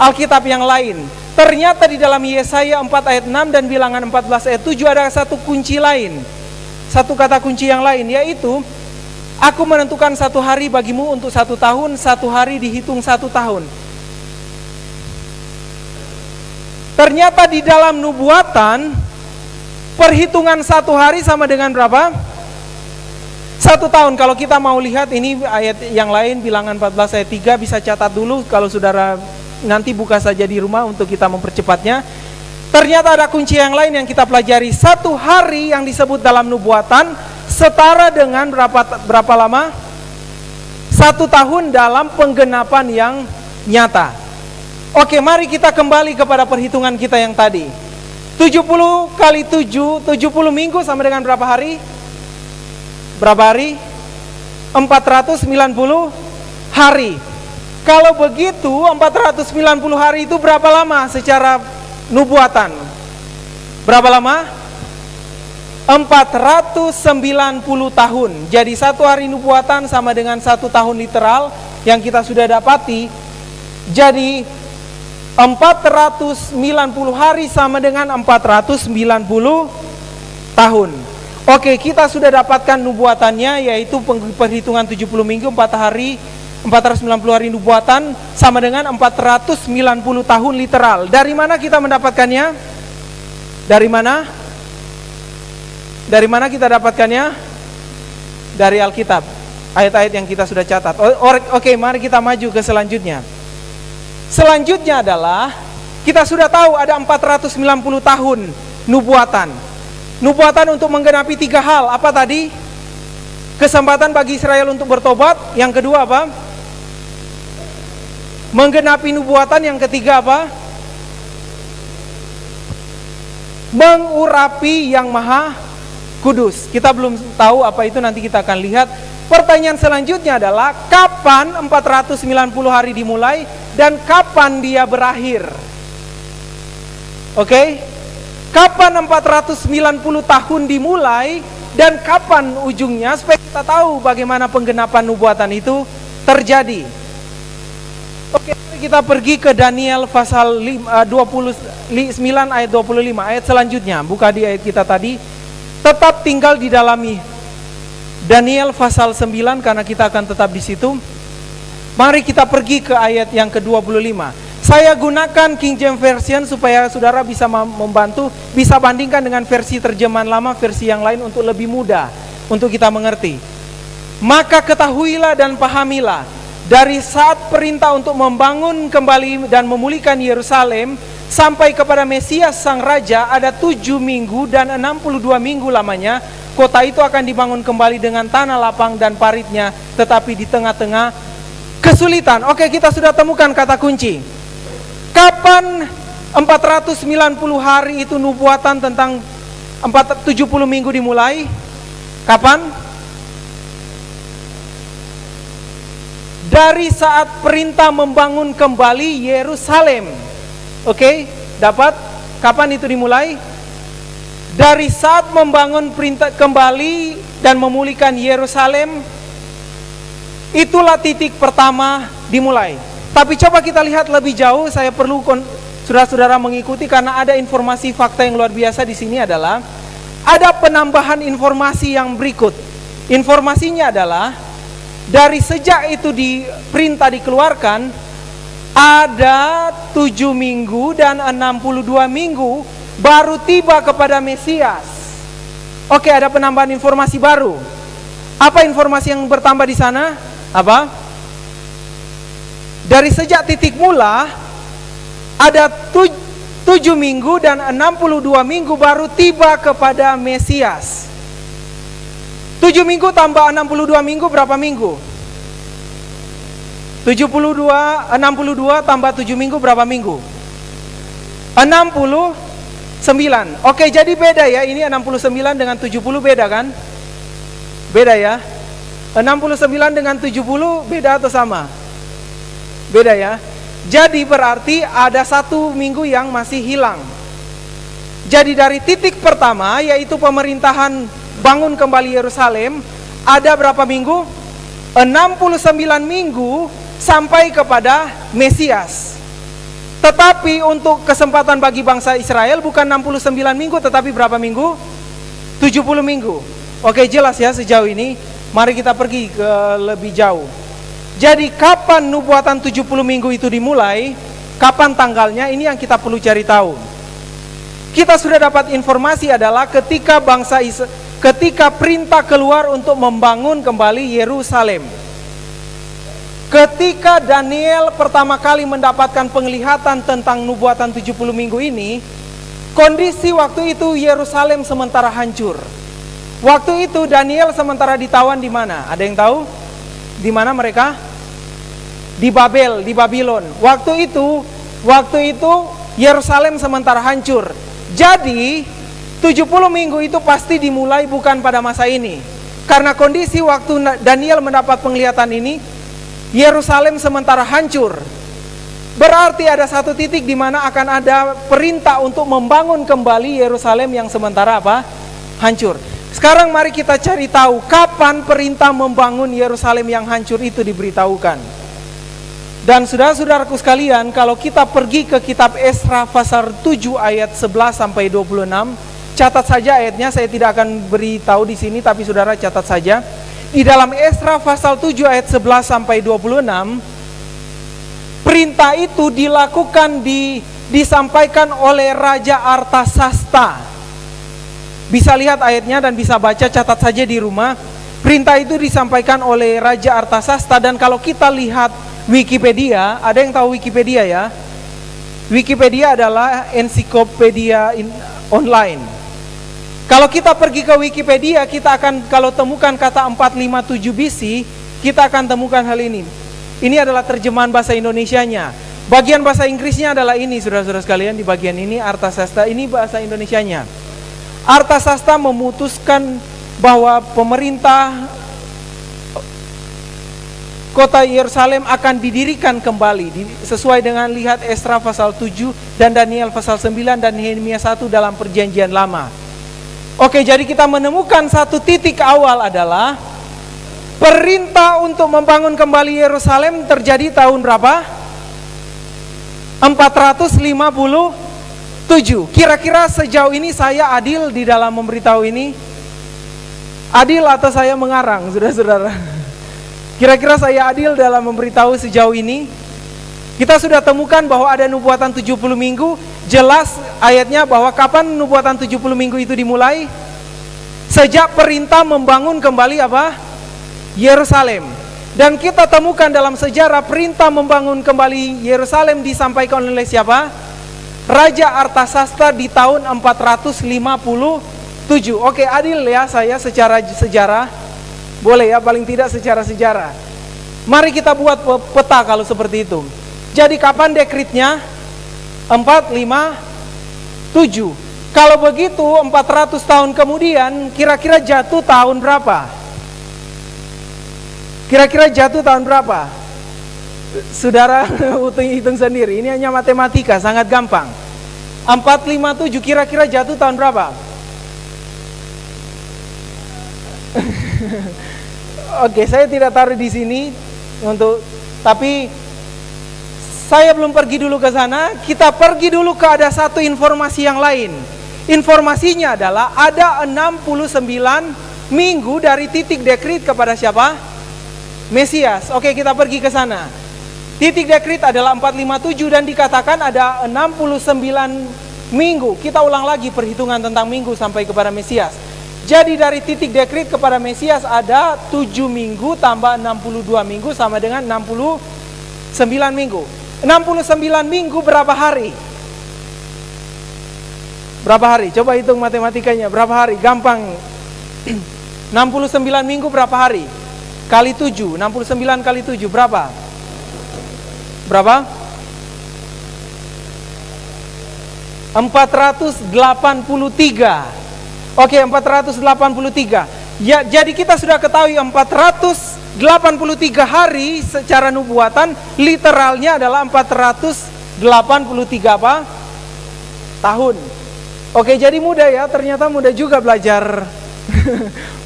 Alkitab yang lain. Ternyata di dalam Yesaya 4 ayat 6 dan Bilangan 14 ayat 7 ada satu kunci lain. Satu kata kunci yang lain, yaitu aku menentukan 1 hari bagimu untuk 1 tahun, 1 hari dihitung 1 tahun. Ternyata di dalam nubuatan perhitungan 1 hari sama dengan berapa? 1 tahun. Kalau kita mau lihat ini ayat yang lain, Bilangan 14 ayat 3, bisa catat dulu kalau saudara nanti buka saja di rumah untuk kita mempercepatnya. Ternyata ada kunci yang lain yang kita pelajari. 1 hari yang disebut dalam nubuatan setara dengan berapa lama? 1 tahun dalam penggenapan yang nyata. Oke, mari kita kembali kepada perhitungan kita yang tadi. 70 kali 7, 70 minggu sama dengan berapa hari? Berapa hari? 490 hari. Kalau begitu 490 hari itu berapa lama secara nubuatan? Berapa lama? 490 tahun. Jadi 1 hari nubuatan sama dengan 1 tahun literal yang kita sudah dapati. Jadi 490 hari sama dengan 490 tahun. Oke, kita sudah dapatkan nubuatannya, yaitu perhitungan 70 minggu 490 hari nubuatan sama dengan 490 tahun literal. Dari mana kita mendapatkannya? Dari mana? Dari mana kita dapatkannya? Dari Alkitab. Ayat-ayat yang kita sudah catat. Oke, mari kita maju ke selanjutnya. Selanjutnya adalah kita sudah tahu ada 490 tahun nubuatan. Nubuatan untuk menggenapi 3 hal. Apa tadi? Kesempatan bagi Israel untuk bertobat. Yang kedua apa? Menggenapi nubuatan. Yang ketiga apa? Mengurapi yang maha kudus. Kita belum tahu apa itu, nanti kita akan lihat. Pertanyaan selanjutnya adalah kapan 490 hari dimulai dan kapan dia berakhir? Oke? Kapan 490 tahun dimulai dan kapan ujungnya, supaya kita tahu bagaimana penggenapan nubuatan itu terjadi. Oke, kita pergi ke Daniel pasal 29 ayat 25, ayat selanjutnya. Buka di ayat kita tadi. Tetap tinggal di dalami. Daniel pasal 9, karena kita akan tetap di situ. Mari kita pergi ke ayat yang ke-25. 1 Saya gunakan King James Version supaya saudara bisa membantu, bisa bandingkan dengan versi terjemahan lama, versi yang lain untuk lebih mudah untuk kita mengerti. Maka ketahuilah dan pahamilah, dari saat perintah untuk membangun kembali dan memulihkan Yerusalem sampai kepada Mesias Sang Raja ada 7 minggu dan 62 minggu lamanya. Kota itu akan dibangun kembali dengan tanah lapang dan paritnya, tetapi di tengah-tengah kesulitan. Oke, kita sudah temukan kata kunci. Kapan 490 hari itu nubuatan tentang 70 minggu dimulai? Kapan? Dari saat perintah membangun kembali Yerusalem. Oke, dapat? Kapan itu dimulai? Dari saat membangun perintah kembali dan memulihkan Yerusalem, itulah titik pertama dimulai. Tapi coba kita lihat lebih jauh. Saya perlu saudara-saudara mengikuti karena ada informasi fakta yang luar biasa di sini. Adalah ada penambahan informasi yang berikut. Informasinya adalah dari sejak itu perintah dikeluarkan, ada 7 minggu dan 62 minggu baru tiba kepada Mesias. Oke, ada penambahan informasi baru. Apa informasi yang bertambah di sana? Apa? Dari sejak titik mula ada 7 minggu dan 62 minggu baru tiba kepada Mesias. 7 minggu tambah 62 minggu berapa minggu? 62 tambah 7 minggu berapa minggu? 69. Oke, jadi beda ya. Ini 69 dengan 70 beda kan? Beda ya. 69 dengan 70 beda atau sama? Beda ya. Jadi berarti ada 1 minggu yang masih hilang. Jadi dari titik pertama, yaitu pemerintahan bangun kembali Yerusalem, ada berapa minggu? 69 minggu sampai kepada Mesias. Tetapi untuk kesempatan bagi bangsa Israel bukan 69 minggu, tetapi berapa minggu? 70 minggu. Oke, jelas ya sejauh ini. Mari kita pergi ke lebih jauh. Jadi kapan nubuatan 70 minggu itu dimulai? Kapan tanggalnya? Ini yang kita perlu cari tahu. Kita sudah dapat informasi adalah ketika ketika perintah keluar untuk membangun kembali Yerusalem. Ketika Daniel pertama kali mendapatkan penglihatan tentang nubuatan 70 minggu ini, kondisi waktu itu Yerusalem sementara hancur. Waktu itu Daniel sementara ditawan di mana? Ada yang tahu? Di mana mereka? Di Babel, di Babilon. Waktu itu Yerusalem sementara hancur. Jadi 70 minggu itu pasti dimulai bukan pada masa ini. Karena kondisi waktu Daniel mendapat penglihatan ini, Yerusalem sementara hancur. Berarti ada satu titik di mana akan ada perintah untuk membangun kembali Yerusalem yang sementara apa? Hancur. Sekarang mari kita cari tahu kapan perintah membangun Yerusalem yang hancur itu diberitahukan. Dan saudara-saudaraku sekalian, kalau kita pergi ke kitab Esra pasal 7 ayat 11 sampai 26, catat saja ayatnya, saya tidak akan beritahu di sini tapi saudara catat saja. Di dalam Esra pasal 7 ayat 11 sampai 26, perintah itu dilakukan disampaikan oleh Raja Artasasta. Bisa lihat ayatnya dan bisa baca, catat saja di rumah. Perintah itu disampaikan oleh Raja Artasasta. Dan kalau kita lihat Wikipedia, ada yang tahu Wikipedia ya? Wikipedia adalah ensiklopedia online. Kalau kita pergi ke Wikipedia, kita akan, kalau temukan kata 457 BC, kita akan temukan hal ini. Ini adalah terjemahan bahasa Indonesianya. Bagian bahasa Inggrisnya adalah ini, saudara-saudara sekalian. Di bagian ini Artasasta, ini bahasa Indonesianya. Artasasta memutuskan bahwa pemerintah kota Yerusalem akan didirikan kembali sesuai dengan lihat Esra pasal 7 dan Daniel pasal 9 dan Nehemia 1 dalam perjanjian lama. Oke, jadi kita menemukan satu titik awal adalah perintah untuk membangun kembali Yerusalem terjadi tahun berapa? 457. Kira-kira sejauh ini saya adil di dalam memberitahu ini? Adil atau saya mengarang, saudara-saudara? Kira-kira saya adil dalam memberitahu sejauh ini? Kita sudah temukan bahwa ada nubuatan 70 minggu. Jelas ayatnya bahwa kapan nubuatan 70 minggu itu dimulai? Sejak perintah membangun kembali apa? Yerusalem. Dan kita temukan dalam sejarah perintah membangun kembali Yerusalem disampaikan oleh siapa? Raja Artasasta di tahun 457. Oke, adil ya saya secara sejarah. Boleh ya, paling tidak secara sejarah. Mari kita buat peta kalau seperti itu. Jadi kapan dekretnya? 457. Kalau begitu 400 tahun kemudian kira-kira jatuh tahun berapa? Kira-kira jatuh tahun berapa? Saudara hitung sendiri. Ini hanya matematika, sangat gampang. 457 kira-kira jatuh tahun berapa? Oke, saya tidak taruh di sini tapi saya belum pergi dulu ke sana. Kita pergi dulu ke ada satu informasi yang lain. Informasinya adalah ada 69 minggu dari titik dekret kepada siapa? Mesias. Oke, kita pergi ke sana. Titik dekret adalah 457 dan dikatakan ada 69 minggu. Kita ulang lagi perhitungan tentang minggu sampai kepada Mesias. Jadi dari titik dekret kepada Mesias ada 7 minggu tambah 62 minggu sama dengan 69 minggu. 69 minggu berapa hari? Berapa hari? Coba hitung matematikanya. Berapa hari? Gampang. 69 minggu berapa hari? Kali 7. 69 kali 7 berapa? Berapa? 483. Oke, 483. Ya, jadi kita sudah ketahui 483 hari secara nubuatan literalnya adalah 483 apa? Tahun. Oke, jadi mudah ya, ternyata mudah juga belajar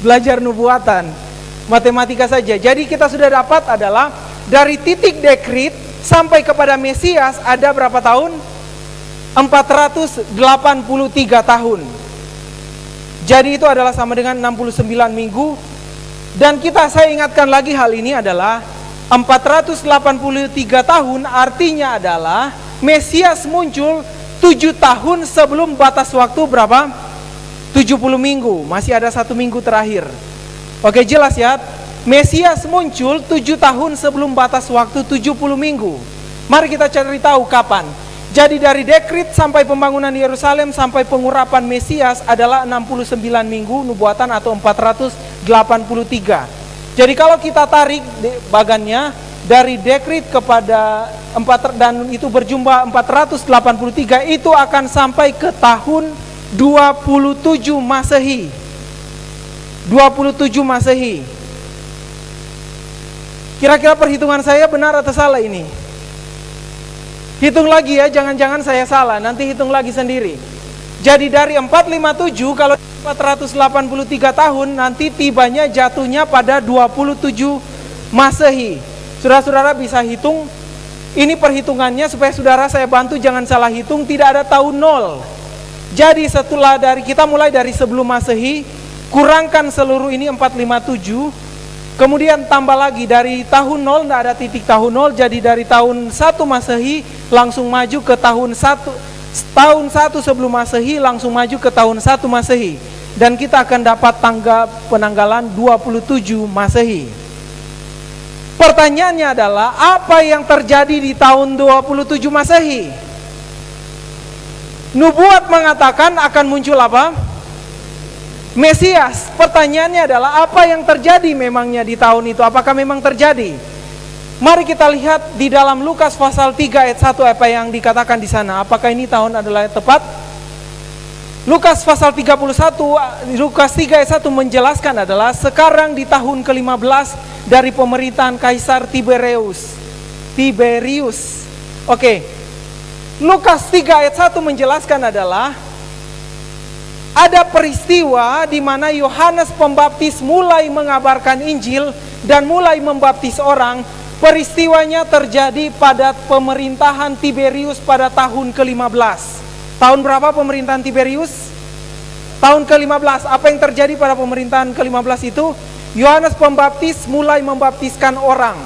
belajar nubuatan. Matematika saja. Jadi kita sudah dapat adalah dari titik dekret sampai kepada Mesias ada berapa tahun? 483 tahun. Jadi itu adalah sama dengan 69 minggu. Dan saya ingatkan lagi hal ini adalah 483 tahun artinya adalah Mesias muncul 7 tahun sebelum batas waktu berapa? 70 minggu. Masih ada 1 minggu terakhir. Oke, jelas ya. Mesias muncul 7 tahun sebelum batas waktu 70 minggu. Mari kita cari tahu kapan. Jadi dari dekret sampai pembangunan Yerusalem sampai pengurapan Mesias adalah 69 minggu nubuatan atau 483. Jadi kalau kita tarik bagannya dari dekret kepada 4 dan itu berjumlah 483 itu akan sampai ke tahun 27 Masehi. 27 Masehi. Kira-kira perhitungan saya benar atau salah ini? Hitung lagi ya, jangan-jangan saya salah, nanti hitung lagi sendiri. Jadi dari 457 kalau 483 tahun nanti tibanya jatuhnya pada 27 Masehi. Saudara-saudara bisa hitung. Ini perhitungannya supaya saudara saya bantu jangan salah hitung, tidak ada tahun 0. Jadi setelah kita mulai dari sebelum Masehi, kurangkan seluruh ini 457, kemudian tambah lagi dari tahun 0, tidak ada titik tahun 0, jadi dari tahun 1 Masehi langsung maju ke tahun 1 sebelum Masehi langsung maju ke tahun 1 Masehi, dan kita akan dapat tanggal penanggalan 27 Masehi. Pertanyaannya adalah apa yang terjadi di tahun 27 Masehi? Nubuat mengatakan akan muncul apa? Mesias. Pertanyaannya adalah apa yang terjadi memangnya di tahun itu? Apakah memang terjadi? Mari kita lihat di dalam Lukas pasal 3 ayat 1 apa yang dikatakan di sana. Apakah ini tahun adalah tepat? Lukas pasal 31, Lukas 3 ayat 1 menjelaskan adalah sekarang di tahun ke-15 dari pemerintahan Kaisar Tiberius. Oke. Lukas 3 ayat 1 menjelaskan adalah ada peristiwa di mana Yohanes Pembaptis mulai mengabarkan Injil dan mulai membaptis orang. Peristiwanya terjadi pada pemerintahan Tiberius pada tahun ke-15. Tahun berapa pemerintahan Tiberius? Tahun ke-15. Apa yang terjadi pada pemerintahan ke-15 itu? Yohanes Pembaptis mulai membaptiskan orang.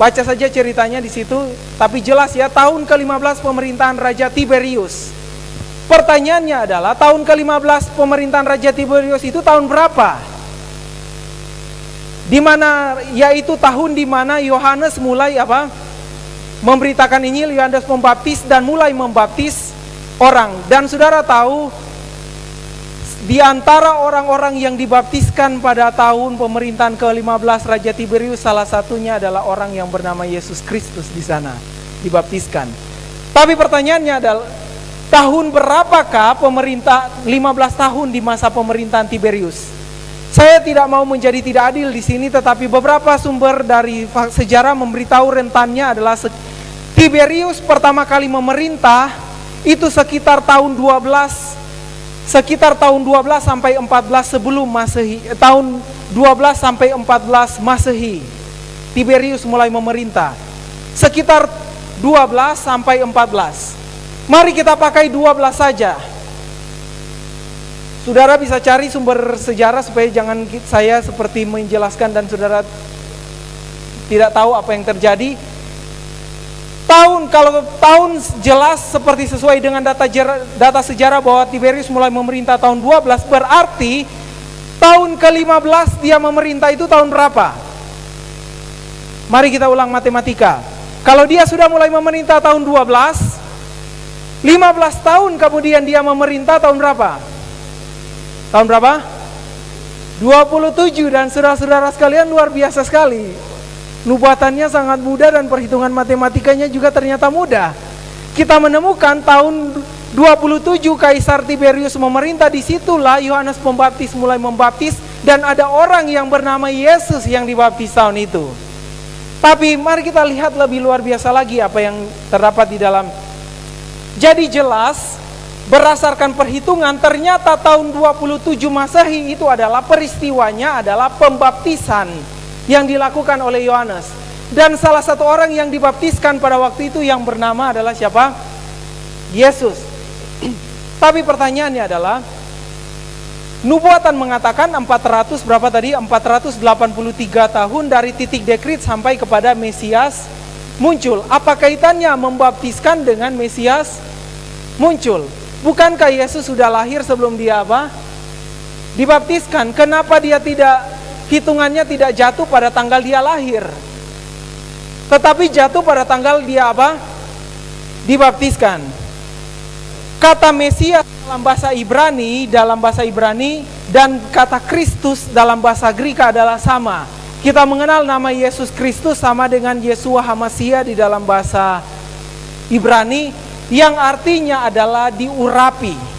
Baca saja ceritanya di situ, tapi jelas ya, tahun ke-15 pemerintahan Raja Tiberius. Pertanyaannya adalah, tahun ke-15 pemerintahan Raja Tiberius itu tahun berapa? Di mana, yaitu tahun di mana Yohanes mulai memberitakan Injil, Yohanes Pembaptis dan mulai membaptis orang. Dan saudara tahu, di antara orang-orang yang dibaptiskan pada tahun pemerintahan ke-15 Raja Tiberius, salah satunya adalah orang yang bernama Yesus Kristus di sana dibaptiskan. Tapi pertanyaannya adalah, tahun berapakah pemerintah 15 tahun di masa pemerintahan Tiberius? Saya tidak mau menjadi tidak adil di sini, tetapi beberapa sumber dari sejarah memberitahu rentannya adalah Tiberius pertama kali memerintah itu sekitar tahun 12 sampai 14 sebelum Masehi, tahun 12 sampai 14 Masehi. Tiberius mulai memerintah. Sekitar 12 sampai 14. Mari kita pakai 12 saja. Saudara bisa cari sumber sejarah supaya jangan saya seperti menjelaskan dan saudara tidak tahu apa yang terjadi. Kalau tahun jelas seperti sesuai dengan data sejarah bahwa Tiberius mulai memerintah tahun 12, berarti tahun ke-15 dia memerintah itu tahun berapa? Mari kita ulang matematika. Kalau dia sudah mulai memerintah tahun 12, 15 tahun kemudian dia memerintah tahun berapa? Tahun berapa? 27, dan saudara-saudara sekalian luar biasa sekali. Nubuatannya sangat mudah dan perhitungan matematikanya juga ternyata mudah. Kita menemukan tahun 27 Kaisar Tiberius memerintah, disitulah Yohanes Pembaptis mulai membaptis dan ada orang yang bernama Yesus yang dibaptis tahun itu. Tapi mari kita lihat lebih luar biasa lagi apa yang terdapat di dalam. Jadi jelas berdasarkan perhitungan ternyata tahun 27 Masehi itu adalah peristiwanya adalah pembaptisan yang dilakukan oleh Yohanes. Dan salah satu orang yang dibaptiskan pada waktu itu yang bernama adalah siapa? Yesus. Tapi pertanyaannya adalah, nubuatan mengatakan 400 berapa tadi? 483 tahun dari titik dekrit sampai kepada Mesias muncul. Apa kaitannya membaptiskan dengan Mesias muncul? Bukankah Yesus sudah lahir sebelum dia dibaptiskan? Kenapa dia hitungannya tidak jatuh pada tanggal dia lahir, tetapi jatuh pada tanggal dia dibaptiskan. Kata Mesias dalam bahasa Ibrani dan kata Kristus dalam bahasa Greka adalah sama. Kita mengenal nama Yesus Kristus sama dengan Yeshua HaMashiach di dalam bahasa Ibrani, yang artinya adalah diurapi.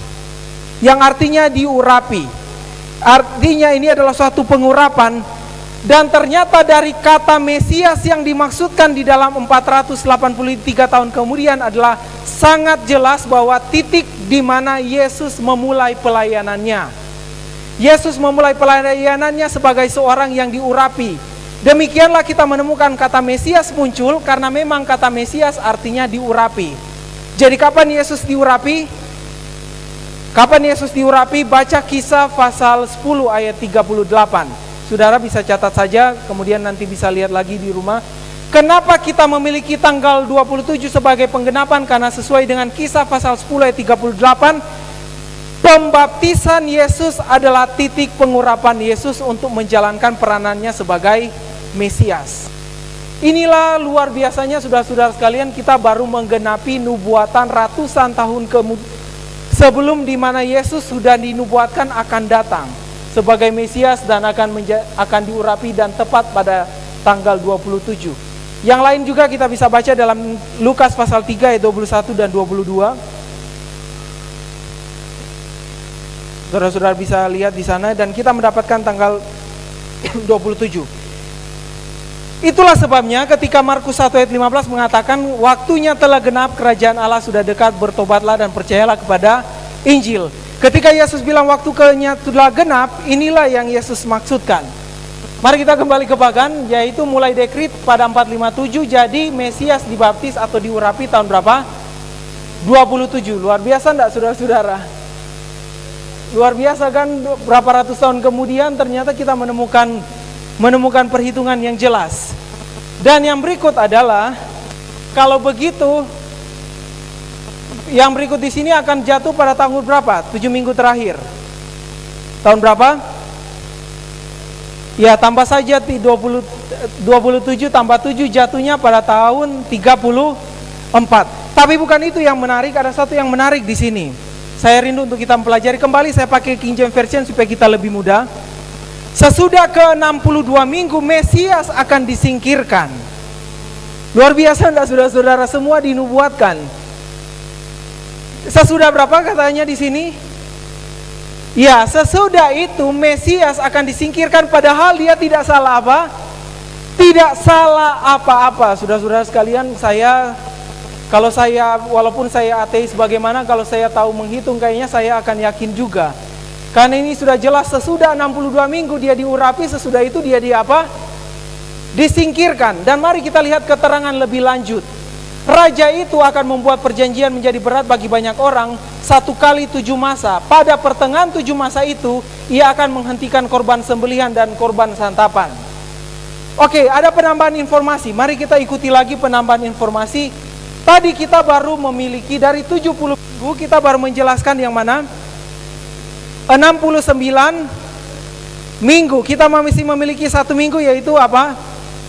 Artinya ini adalah suatu pengurapan. Dan ternyata dari kata Mesias yang dimaksudkan di dalam 483 tahun kemudian adalah sangat jelas bahwa titik di mana Yesus memulai pelayanannya. Yesus memulai pelayanannya sebagai seorang yang diurapi. Demikianlah kita menemukan kata Mesias muncul karena memang kata Mesias artinya diurapi. Jadi kapan Yesus diurapi? Kapan Yesus diurapi? Baca Kisah pasal 10 ayat 38. Saudara bisa catat saja, kemudian nanti bisa lihat lagi di rumah. Kenapa kita memiliki tanggal 27 sebagai penggenapan? Karena sesuai dengan Kisah pasal 10 ayat 38, pembaptisan Yesus adalah titik pengurapan Yesus untuk menjalankan peranannya sebagai Mesias. Inilah luar biasanya saudara-saudara sekalian, kita baru menggenapi nubuatan ratusan tahun sebelum di mana Yesus sudah dinubuatkan akan datang sebagai Mesias dan akan diurapi dan tepat pada tanggal 27. Yang lain juga kita bisa baca dalam Lukas pasal 3 ayat 21 dan 22. Saudara-saudara bisa lihat di sana dan kita mendapatkan tanggal 27. Itulah sebabnya ketika Markus 1 ayat 15 mengatakan waktunya telah genap, kerajaan Allah sudah dekat, bertobatlah dan percayalah kepada Injil. Ketika Yesus bilang waktunya telah genap, inilah yang Yesus maksudkan. Mari kita kembali ke Pagan, yaitu mulai dekrit pada 457, jadi Mesias dibaptis atau diurapi tahun berapa? 27. Luar biasa enggak saudara-saudara? Luar biasa kan, berapa ratus tahun kemudian ternyata kita menemukan perhitungan yang jelas. Dan yang berikut adalah, kalau begitu, yang berikut di sini akan jatuh pada tahun berapa? 7 minggu terakhir. Tahun berapa? Ya, tambah saja 27 tambah 7 jatuhnya pada tahun 34. Tapi bukan itu yang menarik, ada satu yang menarik di sini. Saya rindu untuk kita mempelajari kembali, saya pakai King James Version supaya kita lebih mudah. Sesudah ke-62 minggu Mesias akan disingkirkan. Luar biasa enggak saudara-saudara, semua dinubuatkan. Sesudah berapa katanya di sini? Ya, sesudah itu Mesias akan disingkirkan, padahal dia tidak salah apa? Tidak salah apa-apa. Saudara-saudara sekalian, walaupun saya ateis bagaimana, kalau saya tahu menghitung kayaknya saya akan yakin juga. Karena ini sudah jelas, sesudah 62 minggu dia diurapi, sesudah itu dia disingkirkan. Dan mari kita lihat keterangan lebih lanjut. Raja itu akan membuat perjanjian menjadi berat bagi banyak orang 1 kali 7 masa. Pada pertengahan 7 masa itu, ia akan menghentikan korban sembelihan dan korban santapan. Oke, ada penambahan informasi. Mari kita ikuti lagi penambahan informasi. Tadi kita baru memiliki dari 70 minggu, kita baru menjelaskan yang mana? 69 minggu. Kita masih memiliki 1 minggu, yaitu apa?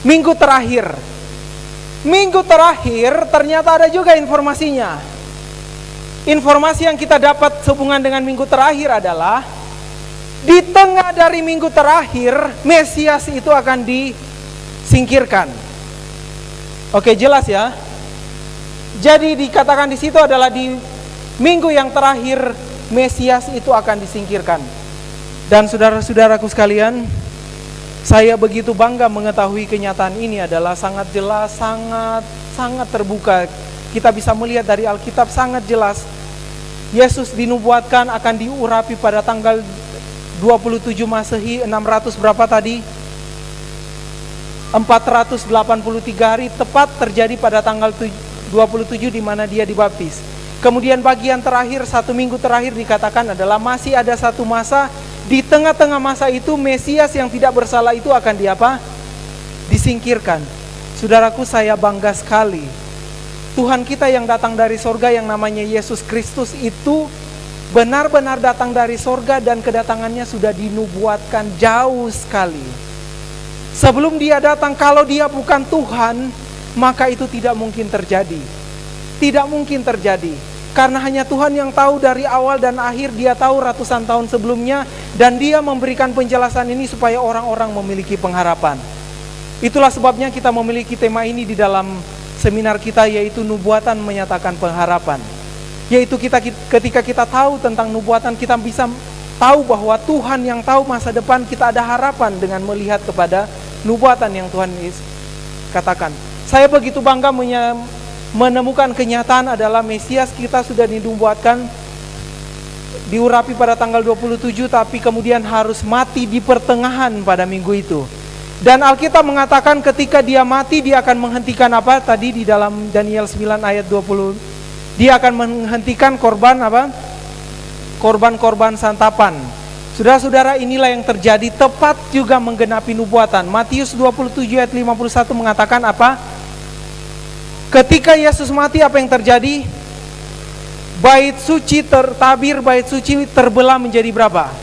Minggu terakhir. Minggu terakhir ternyata ada juga informasinya. Informasi yang kita dapat sehubungan dengan minggu terakhir adalah, di tengah dari minggu terakhir Mesias itu akan disingkirkan. Oke, jelas ya. Jadi dikatakan di situ adalah di minggu yang terakhir Mesias itu akan disingkirkan. Dan saudara-saudaraku sekalian, saya begitu bangga mengetahui kenyataan ini adalah sangat jelas, sangat terbuka. Kita bisa melihat dari Alkitab sangat jelas. Yesus dinubuatkan akan diurapi pada tanggal 27 Masehi, 600 berapa tadi? 483 hari, tepat terjadi pada tanggal 27 di mana dia dibaptis. Kemudian bagian terakhir, 1 minggu terakhir dikatakan adalah masih ada 1 masa. Di tengah-tengah masa itu Mesias yang tidak bersalah itu akan disingkirkan. Saudaraku, saya bangga sekali. Tuhan kita yang datang dari sorga yang namanya Yesus Kristus itu benar-benar datang dari sorga, dan kedatangannya sudah dinubuatkan jauh sekali. Sebelum dia datang, kalau dia bukan Tuhan, maka itu tidak mungkin terjadi. Tidak mungkin terjadi. Karena hanya Tuhan yang tahu dari awal dan akhir. Dia tahu ratusan tahun sebelumnya, dan dia memberikan penjelasan ini supaya orang-orang memiliki pengharapan. Itulah sebabnya kita memiliki tema ini di dalam seminar kita, yaitu nubuatan menyatakan pengharapan. Yaitu ketika kita tahu tentang nubuatan, kita bisa tahu bahwa Tuhan yang tahu masa depan. Kita ada harapan dengan melihat kepada nubuatan yang Tuhan katakan. Saya begitu bangga menemukan kenyataan adalah Mesias kita sudah dinubuatkan diurapi pada tanggal 27, tapi kemudian harus mati di pertengahan pada minggu itu. Dan Alkitab mengatakan ketika dia mati, dia akan menghentikan apa? Tadi di dalam Daniel 9 ayat 20, dia akan menghentikan korban apa? Korban-korban santapan. Saudara-saudara, inilah yang terjadi, tepat juga menggenapi nubuatan. Matius 27 ayat 51 mengatakan apa? Ketika Yesus mati, apa yang terjadi? Bait suci tabir bait suci terbelah menjadi berapa?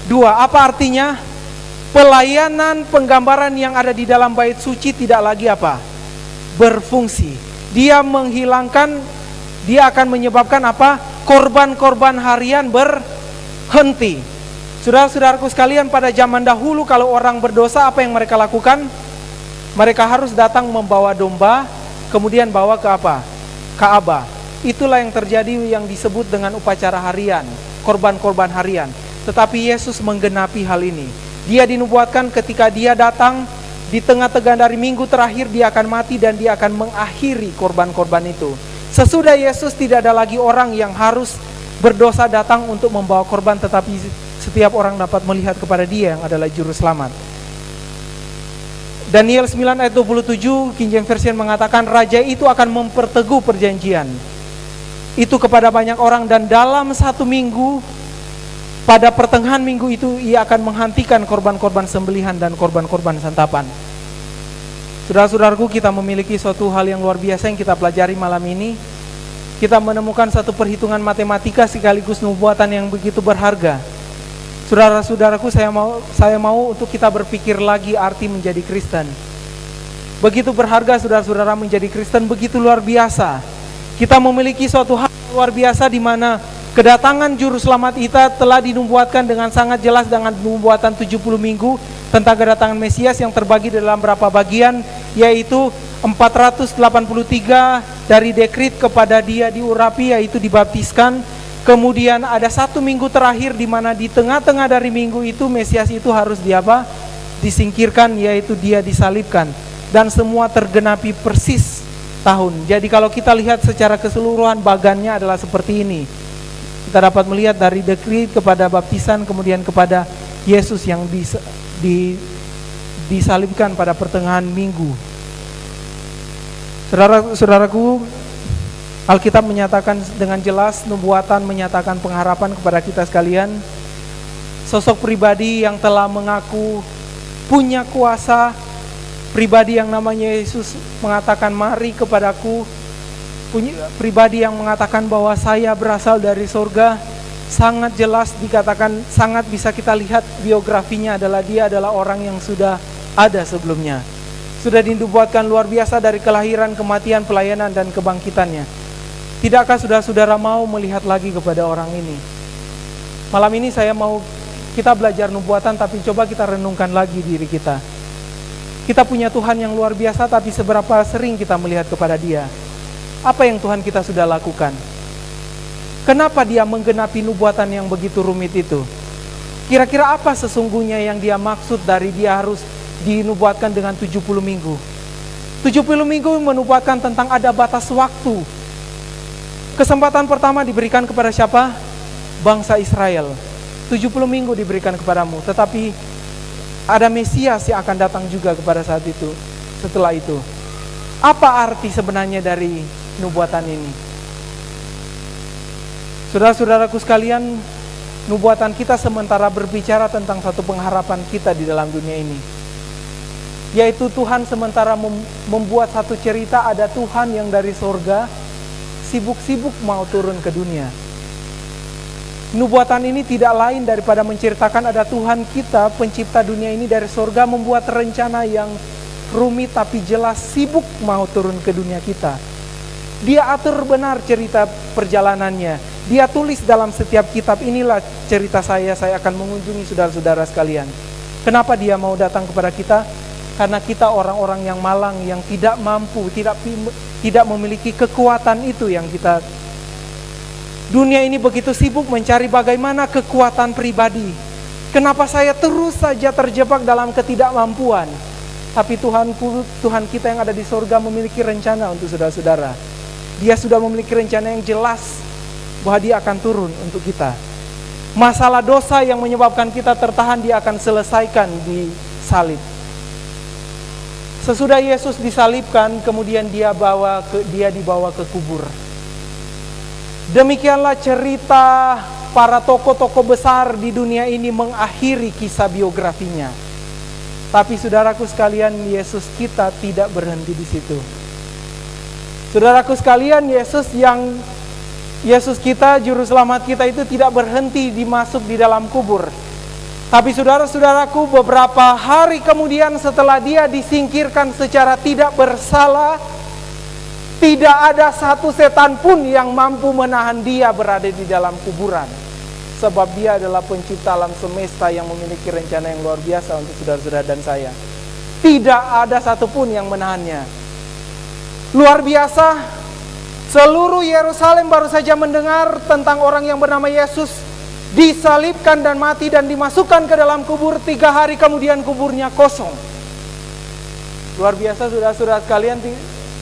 2. Apa artinya? Pelayanan penggambaran yang ada di dalam bait suci tidak lagi apa? Berfungsi. Dia akan menyebabkan apa? Korban-korban harian berhenti. Saudara-saudaraku sekalian, pada zaman dahulu kalau orang berdosa, apa yang mereka lakukan? Mereka harus datang membawa domba, kemudian bawa ke apa? Ka'bah. Itulah yang terjadi yang disebut dengan upacara harian, korban-korban harian. Tetapi Yesus menggenapi hal ini. Dia dinubuatkan ketika dia datang di tengah-tengah dari minggu terakhir, dia akan mati dan dia akan mengakhiri korban-korban itu. Sesudah Yesus tidak ada lagi orang yang harus berdosa datang untuk membawa korban, tetapi setiap orang dapat melihat kepada dia yang adalah juru selamat. Daniel 9 ayat 27 King James Version mengatakan raja itu akan memperteguh perjanjian itu kepada banyak orang, dan dalam 1 minggu, pada pertengahan minggu itu ia akan menghentikan korban-korban sembelihan dan korban-korban santapan. Saudara-saudaraku, kita memiliki suatu hal yang luar biasa yang kita pelajari malam ini. Kita menemukan satu perhitungan matematika sekaligus nubuatan yang begitu berharga. Saudara-saudaraku, saya mau untuk kita berpikir lagi arti menjadi Kristen. Begitu berharga saudara-saudara menjadi Kristen, begitu luar biasa. Kita memiliki suatu hal luar biasa di mana kedatangan juru selamat kita telah dinubuatkan dengan sangat jelas dengan nubuatan 70 minggu tentang kedatangan Mesias yang terbagi dalam berapa bagian, yaitu 483 dari dekrit kepada dia diurapi, yaitu dibaptiskan. Kemudian ada 1 minggu terakhir di mana di tengah-tengah dari minggu itu Mesias itu harus disingkirkan, yaitu dia disalibkan. Dan semua tergenapi persis tahun. Jadi kalau kita lihat secara keseluruhan bagannya adalah seperti ini. Kita dapat melihat dari dekrit kepada baptisan, kemudian kepada Yesus yang disalibkan pada pertengahan minggu. Saudaraku, Alkitab menyatakan dengan jelas, nubuatan menyatakan pengharapan kepada kita sekalian. Sosok pribadi yang telah mengaku punya kuasa, pribadi yang namanya Yesus mengatakan mari kepadaku, pribadi yang mengatakan bahwa saya berasal dari surga. Sangat jelas dikatakan, sangat bisa kita lihat biografinya adalah dia adalah orang yang sudah ada sebelumnya. Sudah dinubuatkan luar biasa dari kelahiran, kematian, pelayanan, dan kebangkitannya. Tidakkah saudara-saudara mau melihat lagi kepada orang ini? Malam ini saya mau kita belajar nubuatan, tapi coba kita renungkan lagi diri kita. Kita punya Tuhan yang luar biasa, tapi seberapa sering kita melihat kepada Dia? Apa yang Tuhan kita sudah lakukan? Kenapa Dia menggenapi nubuatan yang begitu rumit itu? Kira-kira apa sesungguhnya yang Dia maksud dari Dia harus dinubuatkan dengan 70 minggu? 70 minggu menubuatkan tentang ada batas waktu. Kesempatan pertama diberikan kepada siapa? Bangsa Israel. 70 minggu diberikan kepadamu, tetapi ada Mesias yang akan datang juga kepada saat itu. Setelah itu, apa arti sebenarnya dari nubuatan ini? Saudara-saudaraku sekalian, nubuatan kita sementara berbicara tentang satu pengharapan kita di dalam dunia ini, yaitu Tuhan sementara membuat satu cerita, ada Tuhan yang dari surga sibuk-sibuk mau turun ke dunia. Nubuatan ini tidak lain daripada menceritakan ada Tuhan kita, pencipta dunia ini dari surga, membuat rencana yang rumit tapi jelas, sibuk mau turun ke dunia kita. Dia atur benar cerita perjalanannya. Dia tulis dalam setiap kitab, inilah cerita saya akan mengunjungi saudara-saudara sekalian. Kenapa Dia mau datang kepada kita? Karena kita orang-orang yang malang, yang tidak mampu, tidak memiliki kekuatan itu yang kita. Dunia ini begitu sibuk mencari bagaimana kekuatan pribadi. Kenapa saya terus saja terjebak dalam ketidakmampuan? Tapi Tuhan kita yang ada di surga memiliki rencana untuk saudara-saudara. Dia sudah memiliki rencana yang jelas bahwa Dia akan turun untuk kita. Masalah dosa yang menyebabkan kita tertahan, Dia akan selesaikan di salib. Sesudah Yesus disalibkan, kemudian Dia dibawa ke kubur. Demikianlah cerita para tokoh-tokoh besar di dunia ini mengakhiri kisah biografinya. Tapi saudaraku sekalian, Yesus kita tidak berhenti di situ. Saudaraku sekalian, Yesus kita, juru selamat kita itu tidak berhenti dimasuk di dalam kubur. Tapi saudara-saudaraku, beberapa hari kemudian setelah Dia disingkirkan secara tidak bersalah, tidak ada satu setan pun yang mampu menahan Dia berada di dalam kuburan. Sebab Dia adalah pencipta alam semesta yang memiliki rencana yang luar biasa untuk saudara-saudara dan saya. Tidak ada satupun yang menahannya. Luar biasa, seluruh Yerusalem baru saja mendengar tentang orang yang bernama Yesus disalibkan dan mati dan dimasukkan ke dalam kubur. 3 hari kemudian kuburnya kosong. Luar biasa saudara-saudara sekalian,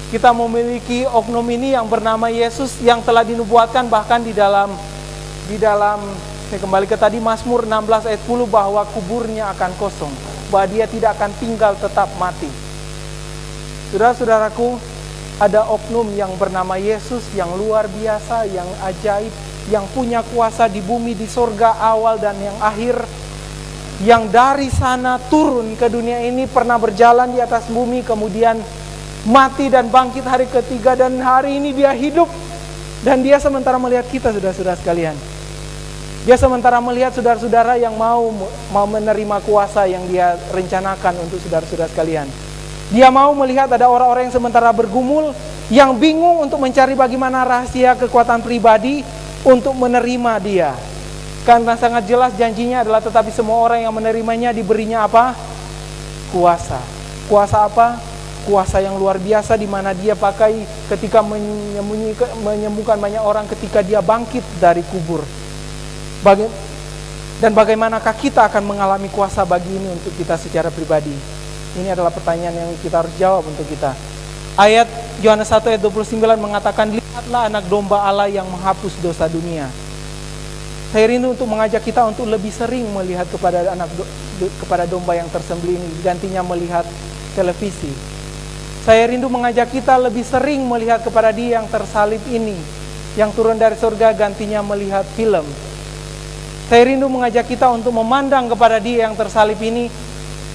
kita memiliki oknum ini yang bernama Yesus yang telah dinubuatkan bahkan di dalam saya kembali ke tadi Mazmur 16 ayat 10 bahwa kuburnya akan kosong, bahwa Dia tidak akan tinggal, tetap mati. Saudara-saudaraku, ada oknum yang bernama Yesus yang luar biasa, yang ajaib, yang punya kuasa di bumi, di surga, awal dan yang akhir. yang dari sana turun ke dunia ini, pernah berjalan di atas bumi, kemudian mati dan bangkit hari ketiga, dan hari ini dia hidup. Dan dia sementara melihat kita, saudara-saudara sekalian. Dia sementara melihat saudara-saudara yang mau menerima kuasa yang dia rencanakan untuk saudara-saudara sekalian. Dia mau melihat ada orang-orang yang sementara bergumul, yang bingung untuk mencari bagaimana rahasia kekuatan pribadi untuk menerima dia. Karena sangat jelas janjinya adalah tetapi semua orang yang menerimanya diberinya apa? Kuasa. Kuasa apa? Kuasa yang luar biasa di mana dia pakai ketika menyembuhkan banyak orang ketika dia bangkit dari kubur. Dan bagaimanakah kita akan mengalami kuasa bagi ini untuk kita secara pribadi? Ini adalah pertanyaan yang kita harus jawab untuk kita. Ayat Yohanes 1 ayat 29 mengatakan, lihatlah anak domba Allah yang menghapus dosa dunia. Saya rindu untuk mengajak kita untuk lebih sering melihat kepada domba yang tersembelih ini, gantinya melihat televisi. Saya rindu mengajak kita lebih sering melihat kepada dia yang tersalib ini, yang turun dari surga, gantinya melihat film. Saya rindu mengajak kita untuk memandang kepada dia yang tersalib ini.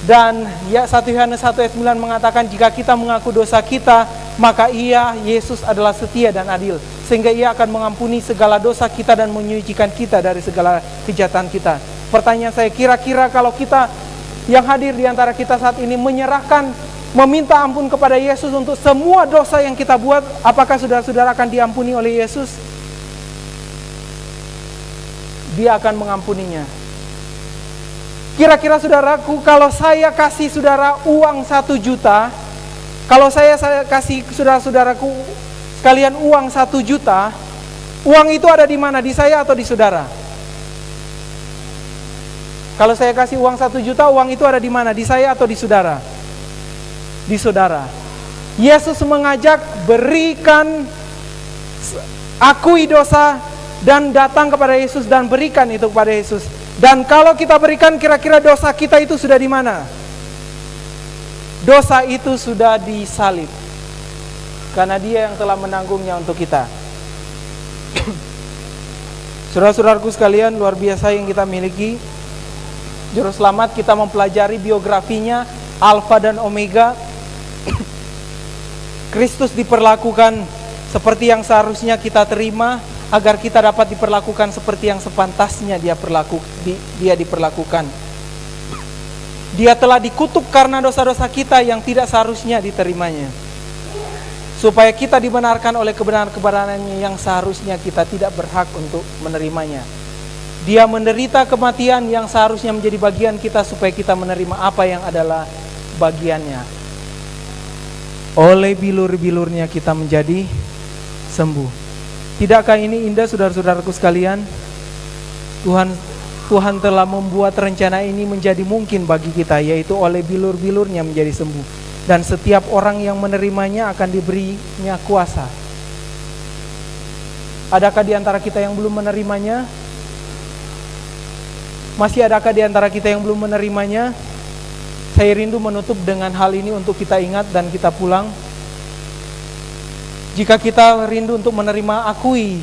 Dan ya 1 Yohanes 1 ayat 9 mengatakan, jika kita mengaku dosa kita, maka ia, Yesus adalah setia dan adil, sehingga ia akan mengampuni segala dosa kita dan menyucikan kita dari segala kejahatan kita. Pertanyaan saya, kira-kira kalau kita yang hadir di antara kita saat ini menyerahkan, meminta ampun kepada Yesus untuk semua dosa yang kita buat, apakah saudara-saudara akan diampuni oleh Yesus? Dia akan mengampuninya. Kira-kira saudaraku, kalau saya kasih saudara uang 1 juta, kalau saya kasih saudara-saudaraku sekalian uang 1 juta, uang itu ada di mana? Di saya atau di saudara? Kalau saya kasih uang 1 juta, uang itu ada di mana? Di saya atau di saudara? Di saudara. Yesus mengajak, berikan, akui dosa, dan datang kepada Yesus dan berikan itu kepada Yesus. Dan kalau kita berikan, kira-kira dosa kita itu sudah di mana? Dosa itu sudah disalib, karena dia yang telah menanggungnya untuk kita. Saudara-saudaraku sekalian, luar biasa yang kita miliki. Juru selamat, kita mempelajari biografinya, Alfa dan Omega. Kristus diperlakukan seperti yang seharusnya kita terima, agar kita dapat diperlakukan seperti yang sepantasnya dia diperlakukan. Dia telah dikutuk karena dosa-dosa kita yang tidak seharusnya diterimanya, supaya kita dibenarkan oleh kebenaran-kebenarannya yang seharusnya kita tidak berhak untuk menerimanya. Dia menderita kematian yang seharusnya menjadi bagian kita, supaya kita menerima apa yang adalah bagiannya. Oleh bilur-bilurnya kita menjadi sembuh. Tidakkah ini indah, saudara-saudaraku sekalian? Tuhan telah membuat rencana ini menjadi mungkin bagi kita, yaitu oleh bilur-bilurnya menjadi sembuh. Dan setiap orang yang menerimanya akan diberinya kuasa. Adakah di antara kita yang belum menerimanya? Masih adakah di antara kita yang belum menerimanya? Saya rindu menutup dengan hal ini untuk kita ingat dan kita pulang. Jika kita rindu untuk menerima, akui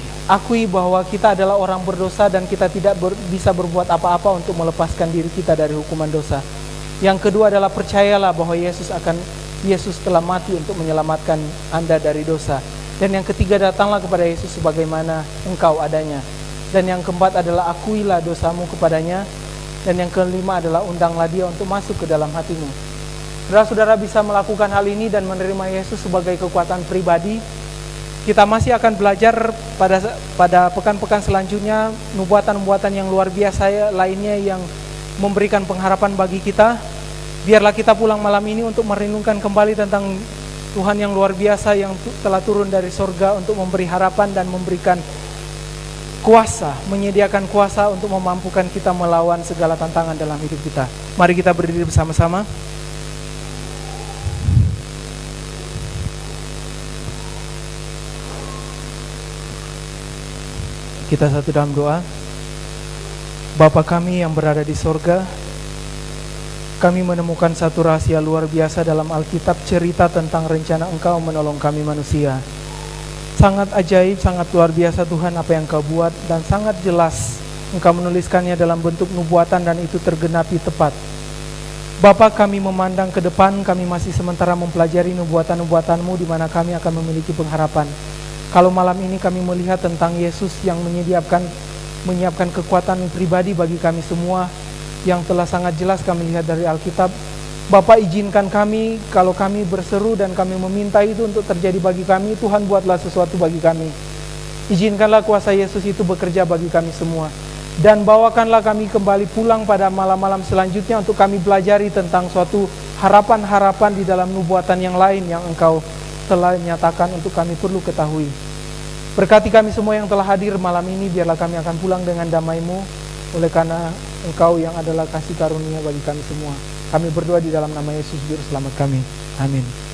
bahwa kita adalah orang berdosa dan kita tidak bisa berbuat apa-apa untuk melepaskan diri kita dari hukuman dosa. Yang kedua adalah percayalah bahwa Yesus telah mati untuk menyelamatkan Anda dari dosa. Dan yang ketiga, datanglah kepada Yesus sebagaimana engkau adanya. Dan yang keempat adalah akuilah dosamu kepadanya. Dan yang kelima adalah undanglah dia untuk masuk ke dalam hatimu. Saudara-saudara bisa melakukan hal ini dan menerima Yesus sebagai kekuatan pribadi. Kita masih akan belajar pada pekan-pekan selanjutnya nubuatan-nubuatan yang luar biasa lainnya yang memberikan pengharapan bagi kita. Biarlah kita pulang malam ini untuk merenungkan kembali tentang Tuhan yang luar biasa yang telah turun dari surga untuk memberi harapan dan memberikan kuasa, menyediakan kuasa untuk memampukan kita melawan segala tantangan dalam hidup kita. Mari kita berdiri bersama-sama. Kita satu dalam doa. Bapa kami yang berada di sorga, kami menemukan satu rahasia luar biasa dalam Alkitab, cerita tentang rencana Engkau menolong kami manusia. Sangat ajaib, sangat luar biasa Tuhan apa yang Kau buat, dan sangat jelas Engkau menuliskannya dalam bentuk nubuatan dan itu tergenapi tepat. Bapa, kami memandang ke depan, kami masih sementara mempelajari nubuatan-nubuatan-Mu di mana kami akan memiliki pengharapan. Kalau malam ini kami melihat tentang Yesus yang menyiapkan kekuatan pribadi bagi kami semua yang telah sangat jelas kami lihat dari Alkitab. Bapak, izinkan kami, kalau kami berseru dan kami meminta itu untuk terjadi bagi kami, Tuhan buatlah sesuatu bagi kami. Izinkanlah kuasa Yesus itu bekerja bagi kami semua. Dan bawakanlah kami kembali pulang pada malam-malam selanjutnya untuk kami pelajari tentang suatu harapan-harapan di dalam nubuatan yang lain yang Engkau telah nyatakan untuk kami perlu ketahui. Berkati kami semua yang telah hadir malam ini, biarlah kami akan pulang dengan damai-Mu, oleh karena Engkau yang adalah kasih karunia bagi kami semua. Kami berdoa di dalam nama Yesus Juru Selamat kami. Amin.